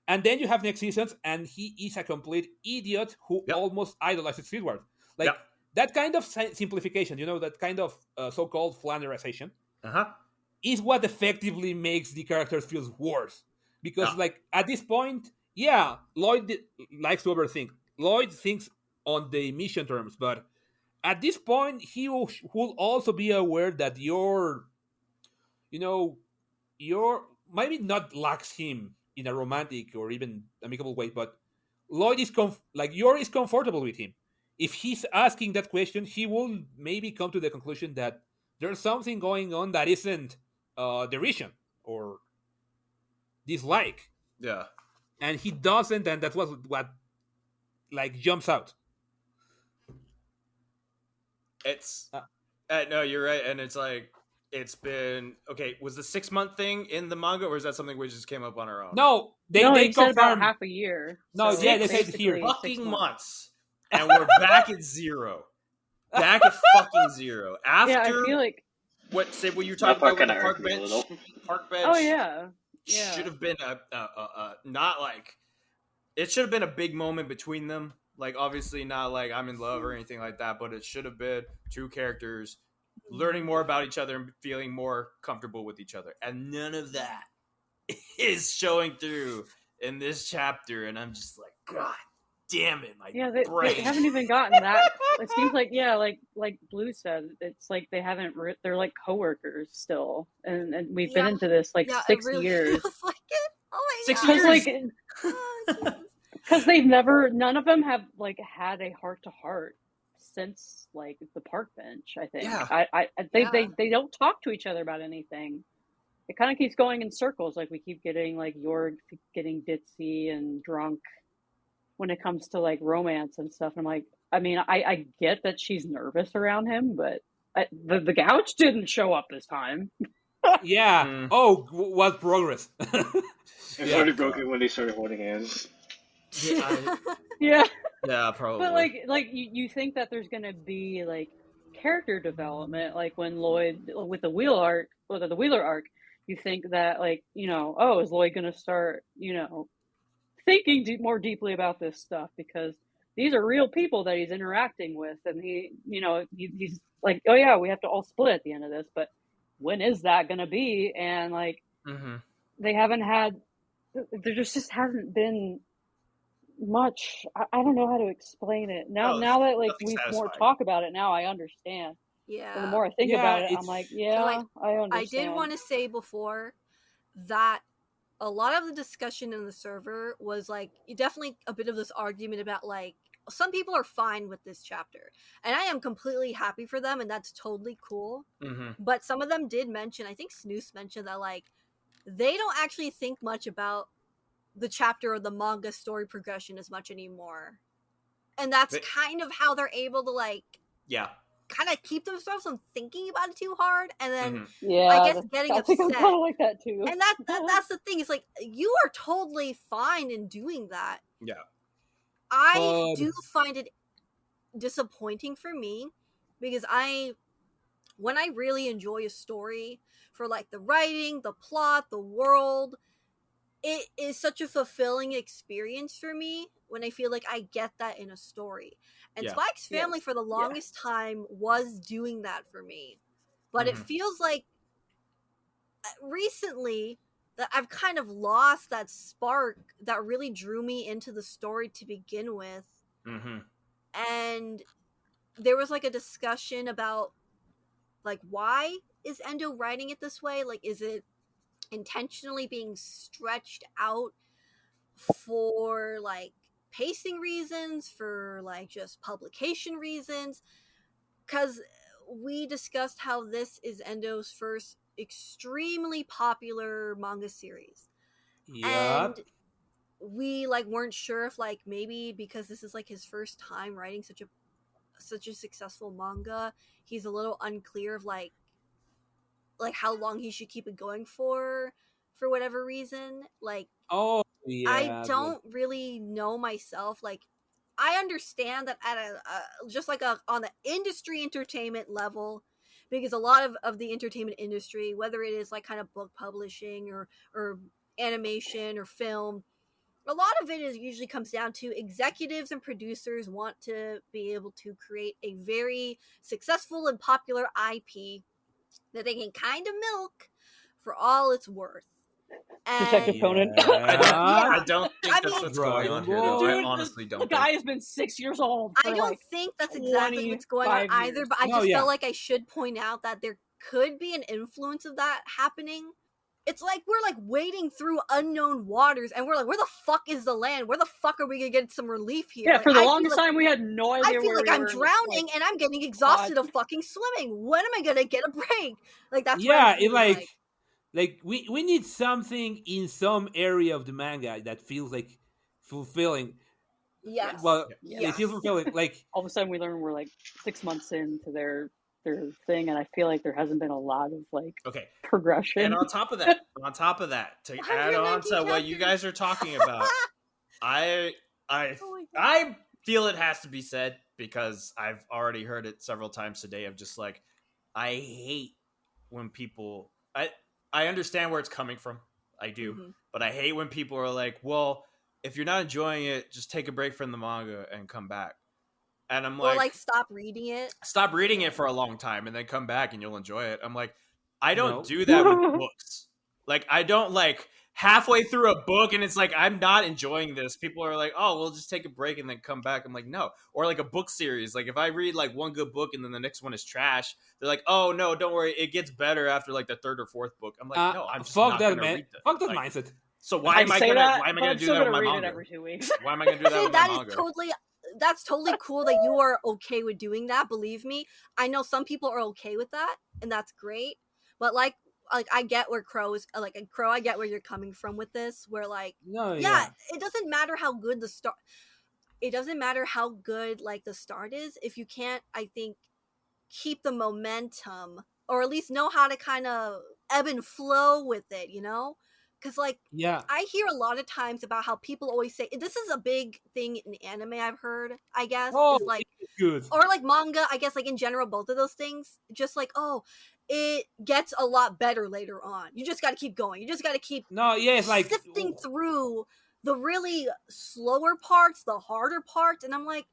and then you have next seasons, and he is a complete idiot who Yep. almost idolizes Squidward. Like, Yep. that kind of simplification, that kind of so-called flanderization, Uh-huh. is what effectively makes the characters feel worse. Because, Yeah. like, at this point, yeah, Lloyd likes to overthink. Lloyd thinks on the mission terms, but at this point, he will also be aware that you're maybe not lacks him in a romantic or even amicable way, but Lloyd is Yor is comfortable with him. If he's asking that question, he will maybe come to the conclusion that there's something going on that isn't derision or dislike, Yeah. and he doesn't, and that's what like jumps out. It's Uh, no, you're right, and it's like it's been okay. Was the 6-month thing in the manga, or is that something we just came up on our own? No, they he said about confirm. half a year. No, so yeah, they said basically here. 6 Fucking months. months, and we're back at zero. Back at fucking zero. After Yeah, I feel like. what you That talking part about with kinda the irked me a little. park bench. Oh yeah, yeah. Should have been a not like it should have been a big moment between them. Like, obviously not like I'm in love or anything like that, but it should have been two characters learning more about each other and feeling more comfortable with each other. And none of that is showing through in this chapter. And I'm just like, God damn it, my Yeah, they brain. haven't even gotten that. It seems like like Blue said, it's like they haven't. They're like coworkers still, and we've been Yeah. into this like Yeah, 6 it really years. feels like it. Oh my 6 god. years. Because like, Oh, Jesus. because none of them have like had a heart to heart since like the park bench. I think. Yeah. They don't talk to each other about anything. It kind of keeps going in circles. Like we keep getting like Jorg getting ditzy and drunk when it comes to like romance and stuff. And I'm like, I mean, I get that she's nervous around him, but the gouge didn't show up this time. Yeah. Mm. Oh, what progress? It started broken when they started holding hands. Yeah. Yeah, probably. But like you think that there's gonna be like character development, like when Lloyd with the Wheeler arc, or the Wheeler arc, you think that like oh, is Lloyd gonna start thinking more deeply about this stuff because these are real people that he's interacting with, and he's like, oh yeah, we have to all split at the end of this, but when is that gonna be? And like they haven't had, there just hasn't been much. I don't know how to explain it now. Oh, now that like nothing we've more satisfying. talk about it, now I understand. Yeah. And the more I think Yeah, about it, I'm it's- like, yeah, like, I understand. I did want to say before that a lot of the discussion in the server was like definitely a bit of this argument about like some people are fine with this chapter, and I am completely happy for them, and that's totally cool. But some of them did mention, I think Snooze mentioned that like they don't actually think much about the chapter or the manga story progression as much anymore. And that's kind of how they're able to like kind of keep themselves from thinking about it too hard, and then I guess getting upset. I think I'm kind of like that too. And that's the thing. It's like you are totally fine in doing that. Yeah. I do find it disappointing for me because when I really enjoy a story for like the writing, the plot, the world, it is such a fulfilling experience for me when I feel like I get that in a story. And Spike's Family for the longest time was doing that for me. But it feels like recently that I've kind of lost that spark that really drew me into the story to begin with. And there was like a discussion about like, why is Endo writing it this way? Like, is it intentionally being stretched out for like pacing reasons, for like just publication reasons? Because we discussed how this is Endo's first extremely popular manga series. And we like weren't sure if like maybe because this is like his first time writing such a successful manga, he's a little unclear of like how long he should keep it going for whatever reason. Like, I don't really know myself. Like, I understand that at a just like on the industry entertainment level, because a lot of the entertainment industry, whether it is like kind of book publishing or animation or film, a lot of it is usually comes down to executives and producers want to be able to create a very successful and popular IP that they can kind of milk for all it's worth. Detective Conan. I don't think that's what's going on here, though. I honestly don't. The guy has been 6 years old. I don't think that's exactly what's going on either, but I just felt like I should point out that there could be an influence of that happening. It's like we're like wading through unknown waters, and we're like, where the fuck is the land? Where the fuck are we gonna get some relief here? Yeah, like, for the longest time we had no idea. I feel like I'm drowning and I'm getting exhausted of fucking swimming. When am I gonna get a break? Like that's what I'm feeling like we need something in some area of the manga that feels like fulfilling. Yes. Well, they feel fulfilling. Like all of a sudden we learn we're like 6 months into their thing, and I feel like there hasn't been a lot of like progression. And on top of that, to add on to what you guys are talking about, I feel it has to be said because I've already heard it several times today of just like, I hate when people I understand where it's coming from. I do. But I hate when people are like, well, if you're not enjoying it, just take a break from the manga and come back. And I'm like, or like stop reading it. Stop reading it for a long time and then come back and you'll enjoy it. I'm like, I don't do that with books. Like, I don't like halfway through a book and it's like, I'm not enjoying this. People are like, oh, we'll just take a break and then come back. I'm like, no. Or like a book series. Like if I read like one good book and then the next one is trash, they're like, oh no, don't worry. It gets better after like the third or fourth book. I'm like, no, I'm just not going to read that. Fuck that like, mindset. So why am I going to do that with my manga? Every 2 weeks. Why am I going to do that with my manga? That's totally cool that you are okay with doing that. Believe me, I know some people are okay with that, and that's great. But like I get where Crow is like Crow. I get where you're coming from with this. Where like, it doesn't matter how good the start. It doesn't matter how good like the start is if you can't, I think, keep the momentum or at least know how to kind of ebb and flow with it. You know. Because, like, I hear a lot of times about how people always say, this is a big thing in anime I've heard, I guess. Oh, is like, good. Or, like, manga, I guess, like, in general, both of those things. Just like, oh, it gets a lot better later on. You just got to keep going. You just got to keep it's like sifting through the really slower parts, the harder parts. And I'm like,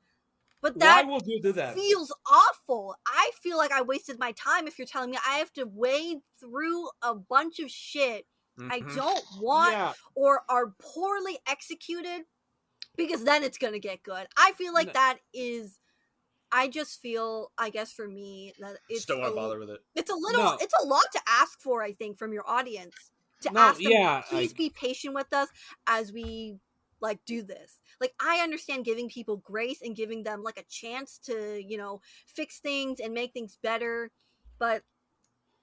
but that, why would you do that? Feels awful. I feel like I wasted my time if you're telling me I have to wade through a bunch of shit I don't want or are poorly executed because then it's going to get good. I feel like that is, I just feel, I guess for me, that it's don't want to bother with it. It's a little, it's a lot to ask for, I think, from your audience. To ask them, please be patient with us as we like do this. Like, I understand giving people grace and giving them like a chance to, you know, fix things and make things better. But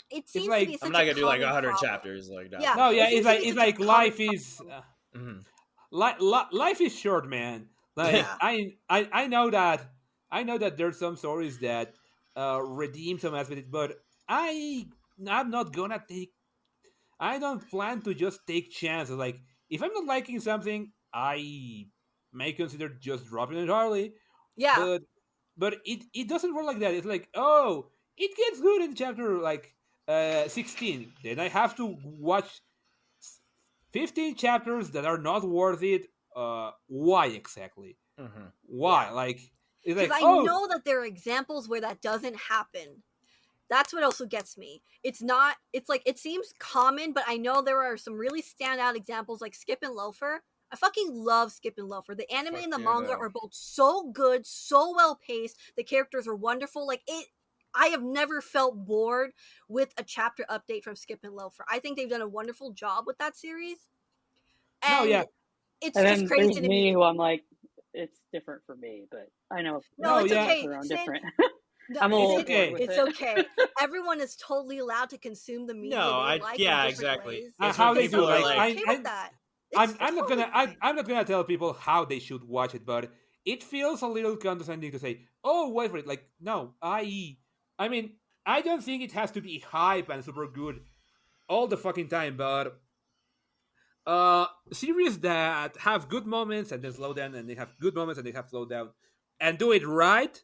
it seems like, to be such I'm not gonna do like 100 problem. chapters like that. It's like life is life is short, man. Like Yeah. I know that there's some stories that redeem some aspects, but I'm not gonna take. I don't plan to just take chances. Like if I'm not liking something, I may consider just dropping it entirely. Yeah. But it doesn't work like that. It's like, oh, it gets good in chapter like 16. Then I have to watch 15 chapters that are not worth it. Why exactly? Mm-hmm. Why? Yeah. Like it's Because like, I oh, know that there are examples where that doesn't happen. That's what also gets me. It's not, it's like, it seems common, but I know there are some really standout examples like Skip and Loafer. I fucking love Skip and Loafer. The anime Fuck and the yeah, manga no. are both so good, so well paced. The characters are wonderful. Like, I have never felt bored with a chapter update from Skip and Loafer. I think they've done a wonderful job with that series. no, And yeah, it's And just then crazy there's to me me. who I'm like, it's different for me, but I know No, no, it's yeah, okay. their own Sin, different. no, I'm a it's little Sin, bored okay. with it's it. okay. Everyone is totally allowed to consume the media No, they like in yeah, different exactly. ways. It's How when they And do. people are sometimes Like I'm like, okay with that. It's I'm not totally gonna fine. I'm not gonna tell people how they should watch it, but it feels a little condescending to say, "Oh, wait for it." Like, no, I mean, I don't think it has to be hype and super good all the fucking time, but series that have good moments and then slow down, and they have good moments and they have slow down, and do it right.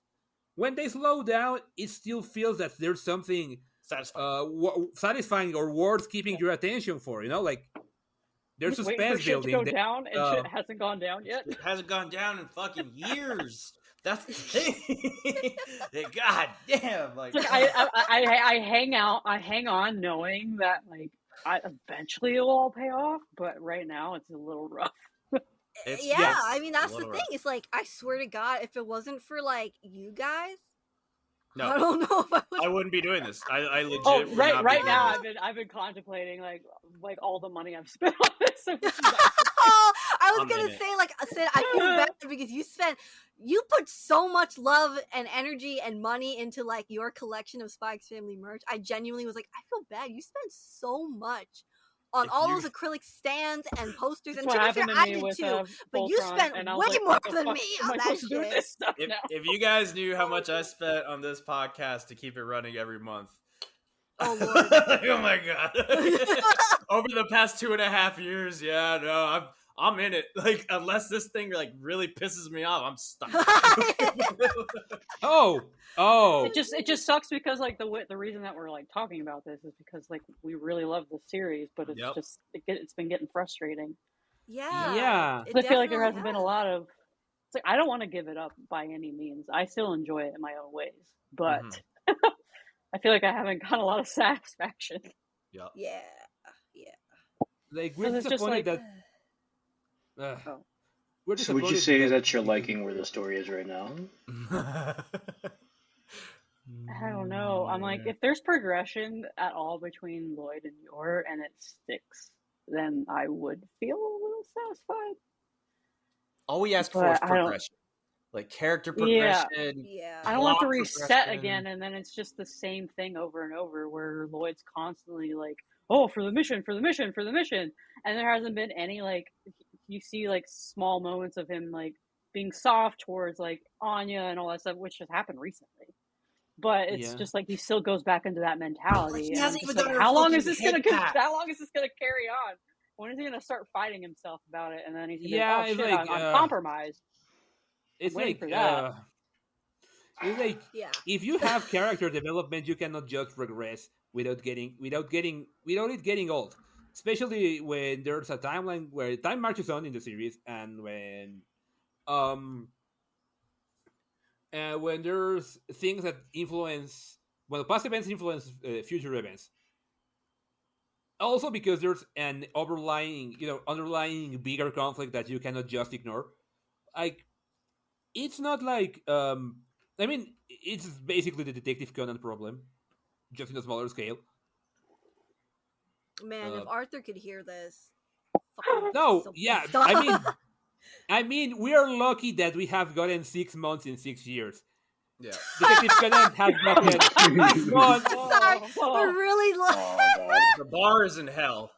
When they slow down, it still feels that there's something satisfying. satisfying or worth keeping your attention for. You know, like I'm there's just waiting for suspense shit to building. go down, and shit hasn't gone down yet. It hasn't gone down in fucking years. That's the thing. God damn, like It's like I hang out, I hang on, knowing that like I eventually it'll all pay off, but right now it's a little rough. it's Yeah, Yeah, I mean a that's the little thing. rough. It's like I swear to God, if it wasn't for like you guys, No, I don't know if I would. I wouldn't be doing this. I legit Oh, would right, not right be now doing this. I've been contemplating like all the money I've spent on this. And wishing back. I was I'm gonna in it. say, like I said, I feel bad because you put so much love and energy and money into like your collection of Spike's Family merch. I genuinely was like, I feel bad. You spent so much on If all you those acrylic stands and posters, That's and what to be fair, happened to I me did with too. But you Voltron, spent and I way was like, more what the than fuck me am on I that supposed to do with shit. this stuff if now? if you guys knew how much I spent on this podcast to keep it running every month. Oh Lord. Oh my god. Over the past 2.5 years, yeah, no, I'm in it. Like, unless this thing like really pisses me off, I'm stuck. Oh, oh, It just sucks because like the reason that we're like talking about this is because like we really love the series, but it's Yep. just it's been getting frustrating. Yeah, yeah. it I feel like there definitely hasn't been a has. lot of. It's like I don't want to give it up by any means. I still enjoy it in my own ways, but Mhm. I feel like I haven't got a lot of satisfaction Yep. Yeah, yeah. Like we're because it's just disappointed like that oh. we're So would you disappointed say that that you're we could. liking where the story is right now? I don't know. I'm like, if there's progression at all between Lloyd and Yor and it sticks, then I would feel a little satisfied. All we ask for is But I don't. progression, like character Yeah, progression, Yeah. I don't want plot to reset progression. again, and then it's just the same thing over and over, where Lloyd's constantly like, "Oh, for the mission, for the mission, for the mission," and there hasn't been any like. You see like small moments of him like being soft towards like Anya and all that stuff, which has happened recently. But it's Yeah. just like he still goes back into that mentality, He and I'm hasn't just even like, done her how long is fucking this head gonna pat. how long is this gonna carry on? When is he gonna start fighting himself about it? And then he's gonna be like, Yeah, oh it's shit, like I'm compromised. it's waiting like for that. It's like Yeah. if you have character development, you cannot just regress without it getting old. Especially when there's a timeline where time marches on in the series, and um when there's things that influence past events influence future events. Also because there's an underlying bigger conflict that you cannot just ignore. Like it's not like I mean it's basically the Detective Conan problem, just in a smaller scale. Man, if Uh, Arthur could hear this, fucking no, so yeah, pissed off. I mean, we are lucky that we have gotten 6 months in 6 years. Yeah. Detective Conan has gotten 6 months. Sorry, we're really Oh god. The bar is in hell.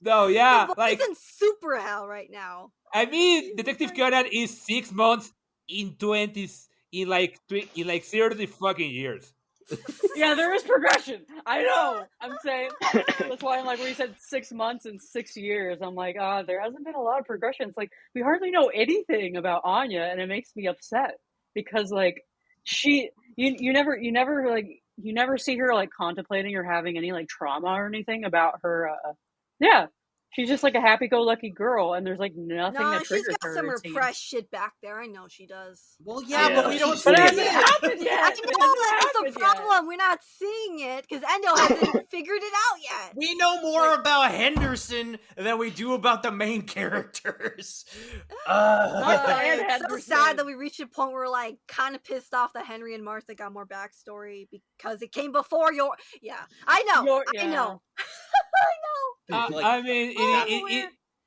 No, yeah, The like boy's in super hell right now. I mean, Detective Conan is 6 months in 20s in like 30 fucking years. Yeah, there is progression. I know. I'm saying that's why I'm like when you said 6 months and 6 years, I'm like, there hasn't been a lot of progression. It's like we hardly know anything about Anya, and it makes me upset because like you never like you never see her like contemplating or having any like trauma or anything about her. Yeah, she's just like a happy-go-lucky girl, and there's like nothing No, that she's triggers got her. some it seems. repressed shit back there. I know she does. Well, yeah, but we don't see But it it hasn't yet. happened yet. I It know hasn't that's the happened yet. problem. We're not seeing it because Endo hasn't figured it out yet. We know more about Henderson than we do about the main characters. And It's so Henderson. sad that we reached a point where we're like kind of pissed off that Henry and Martha got more backstory because it came before your. Yeah, I know. I know. I know. Like, I mean,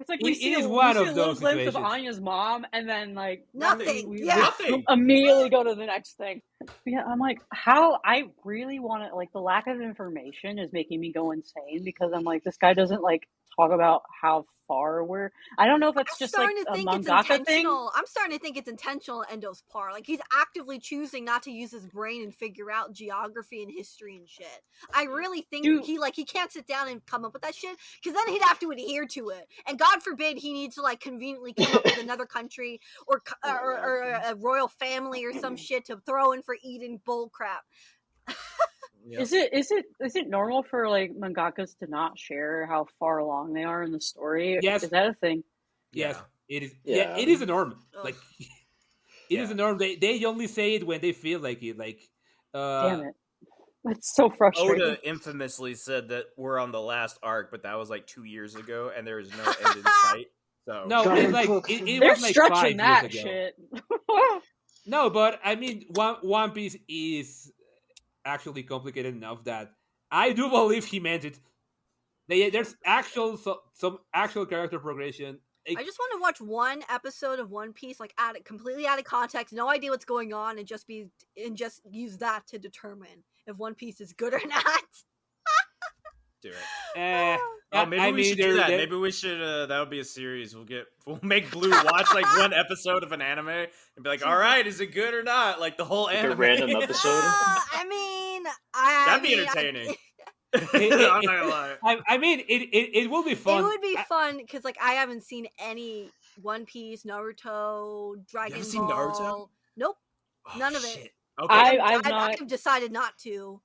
It's like it we see is a, one we see of a little those glimpse of situations. Anya's mom, and then like Nothing. we Yeah. Nothing. immediately go to the next thing. Yeah, I'm like, how I really want to like the lack of information is making me go insane because I'm like, this guy doesn't like talk about how far we're. I don't know if it's I'm just like starting to a think it's mangaka thing. intentional. I'm starting to think it's intentional. Endo's part, like he's actively choosing not to use his brain and figure out geography and history and shit. I really think Dude. he can't sit down and come up with that shit because then he'd have to adhere to it, and God forbid he needs to like conveniently come up with another country or a royal family or some shit to throw in for eating bull crap. Yep. Is it normal for like mangakas to not share how far along they are in the story? Yes. Is that a thing? Yes, it is. Yeah. Yeah, it is a norm. Ugh. Like, it is a norm. They only say it when they feel like it. Like, Damn it, that's so frustrating. Oda infamously said that we're on the last arc, but that was like 2 years ago, and there is no end in sight. So no, God, it's like books. it They're was like 5 stretching that years ago. shit. No, but I mean, One Piece is actually complicated enough that I do believe he meant it. There's some actual character progression. I just want to watch one episode of One Piece, like completely out of context, no idea what's going on, and just use that to determine if One Piece is good or not. do it. Maybe we should do that. Maybe we should. That would be a series. We'll make Blue watch like one episode of an anime and be like, "All right, is it good or not?" Like the whole Like a anime. random episode? I mean, That'd be entertaining. I'm not gonna lie. I mean, it will be fun. It would be fun because like I haven't seen any One Piece, Naruto, Dragon seen Ball. Naruto? Nope, Oh, none of it. shit. Okay. I've decided not to.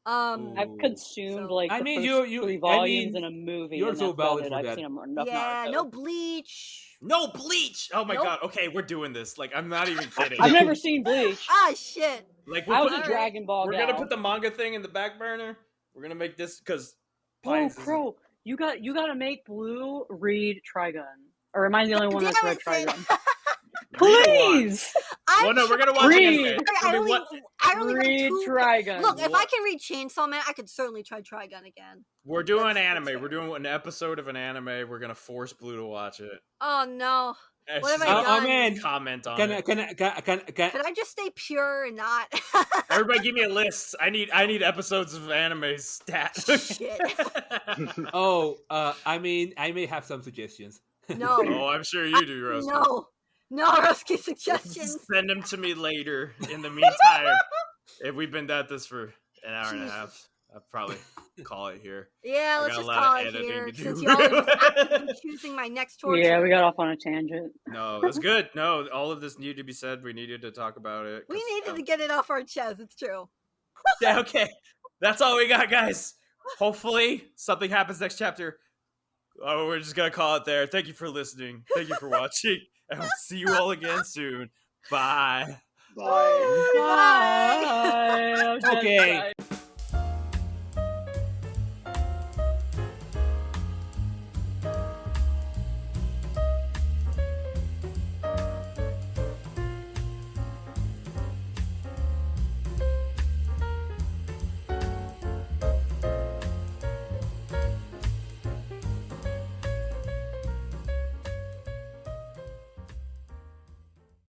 I've consumed So- like I the mean, first you- 3 I volumes mean, in a movie. you're and so that's about valid it. for I've that. seen enough Yeah, Naruto. no Bleach. No Bleach. Oh my Nope. god. Okay, we're doing this. Like, I'm not even kidding. I've never seen Bleach. Ah, shit. Like, I was a Alright. Dragon Ball we're gal. gonna put the manga thing in the back burner. We're gonna make this because Oh, Crow, you got to make Blue read Trigun. Or am I the only one that's read Damn it, Trigun? Please Well, no, we're gonna watch Read. anime. I only read read 2. Trigun. Look, if I can read Chainsaw Man, I could certainly try Trigun again. We're doing That's anime. fair. We're doing an episode of an anime. We're gonna force Blue to watch it. Oh no. And What have she's I gonna done? man, comment on can it. Could I just stay pure and not? Everybody, give me a list. I need episodes of anime stat. Shit. I mean, I may have some suggestions. No. Oh, I'm sure you do, Rose. No, Roski suggestions. Send them to me later. In the meantime, if we've been at this for an hour and a half, I'll probably call it here. Yeah, I let's got a just lot call of it editing here to do. since y'all are actively choosing my next torture. Yeah, we got off on a tangent. No, that's good. No, all of this needed to be said. We needed to talk about it. We needed to get it off our chest. It's true. Yeah, okay. That's all we got, guys. Hopefully, something happens next chapter. Oh, we're just gonna call it there. Thank you for listening. Thank you for watching. And we'll see you all again soon. Bye. Bye. Bye. Okay.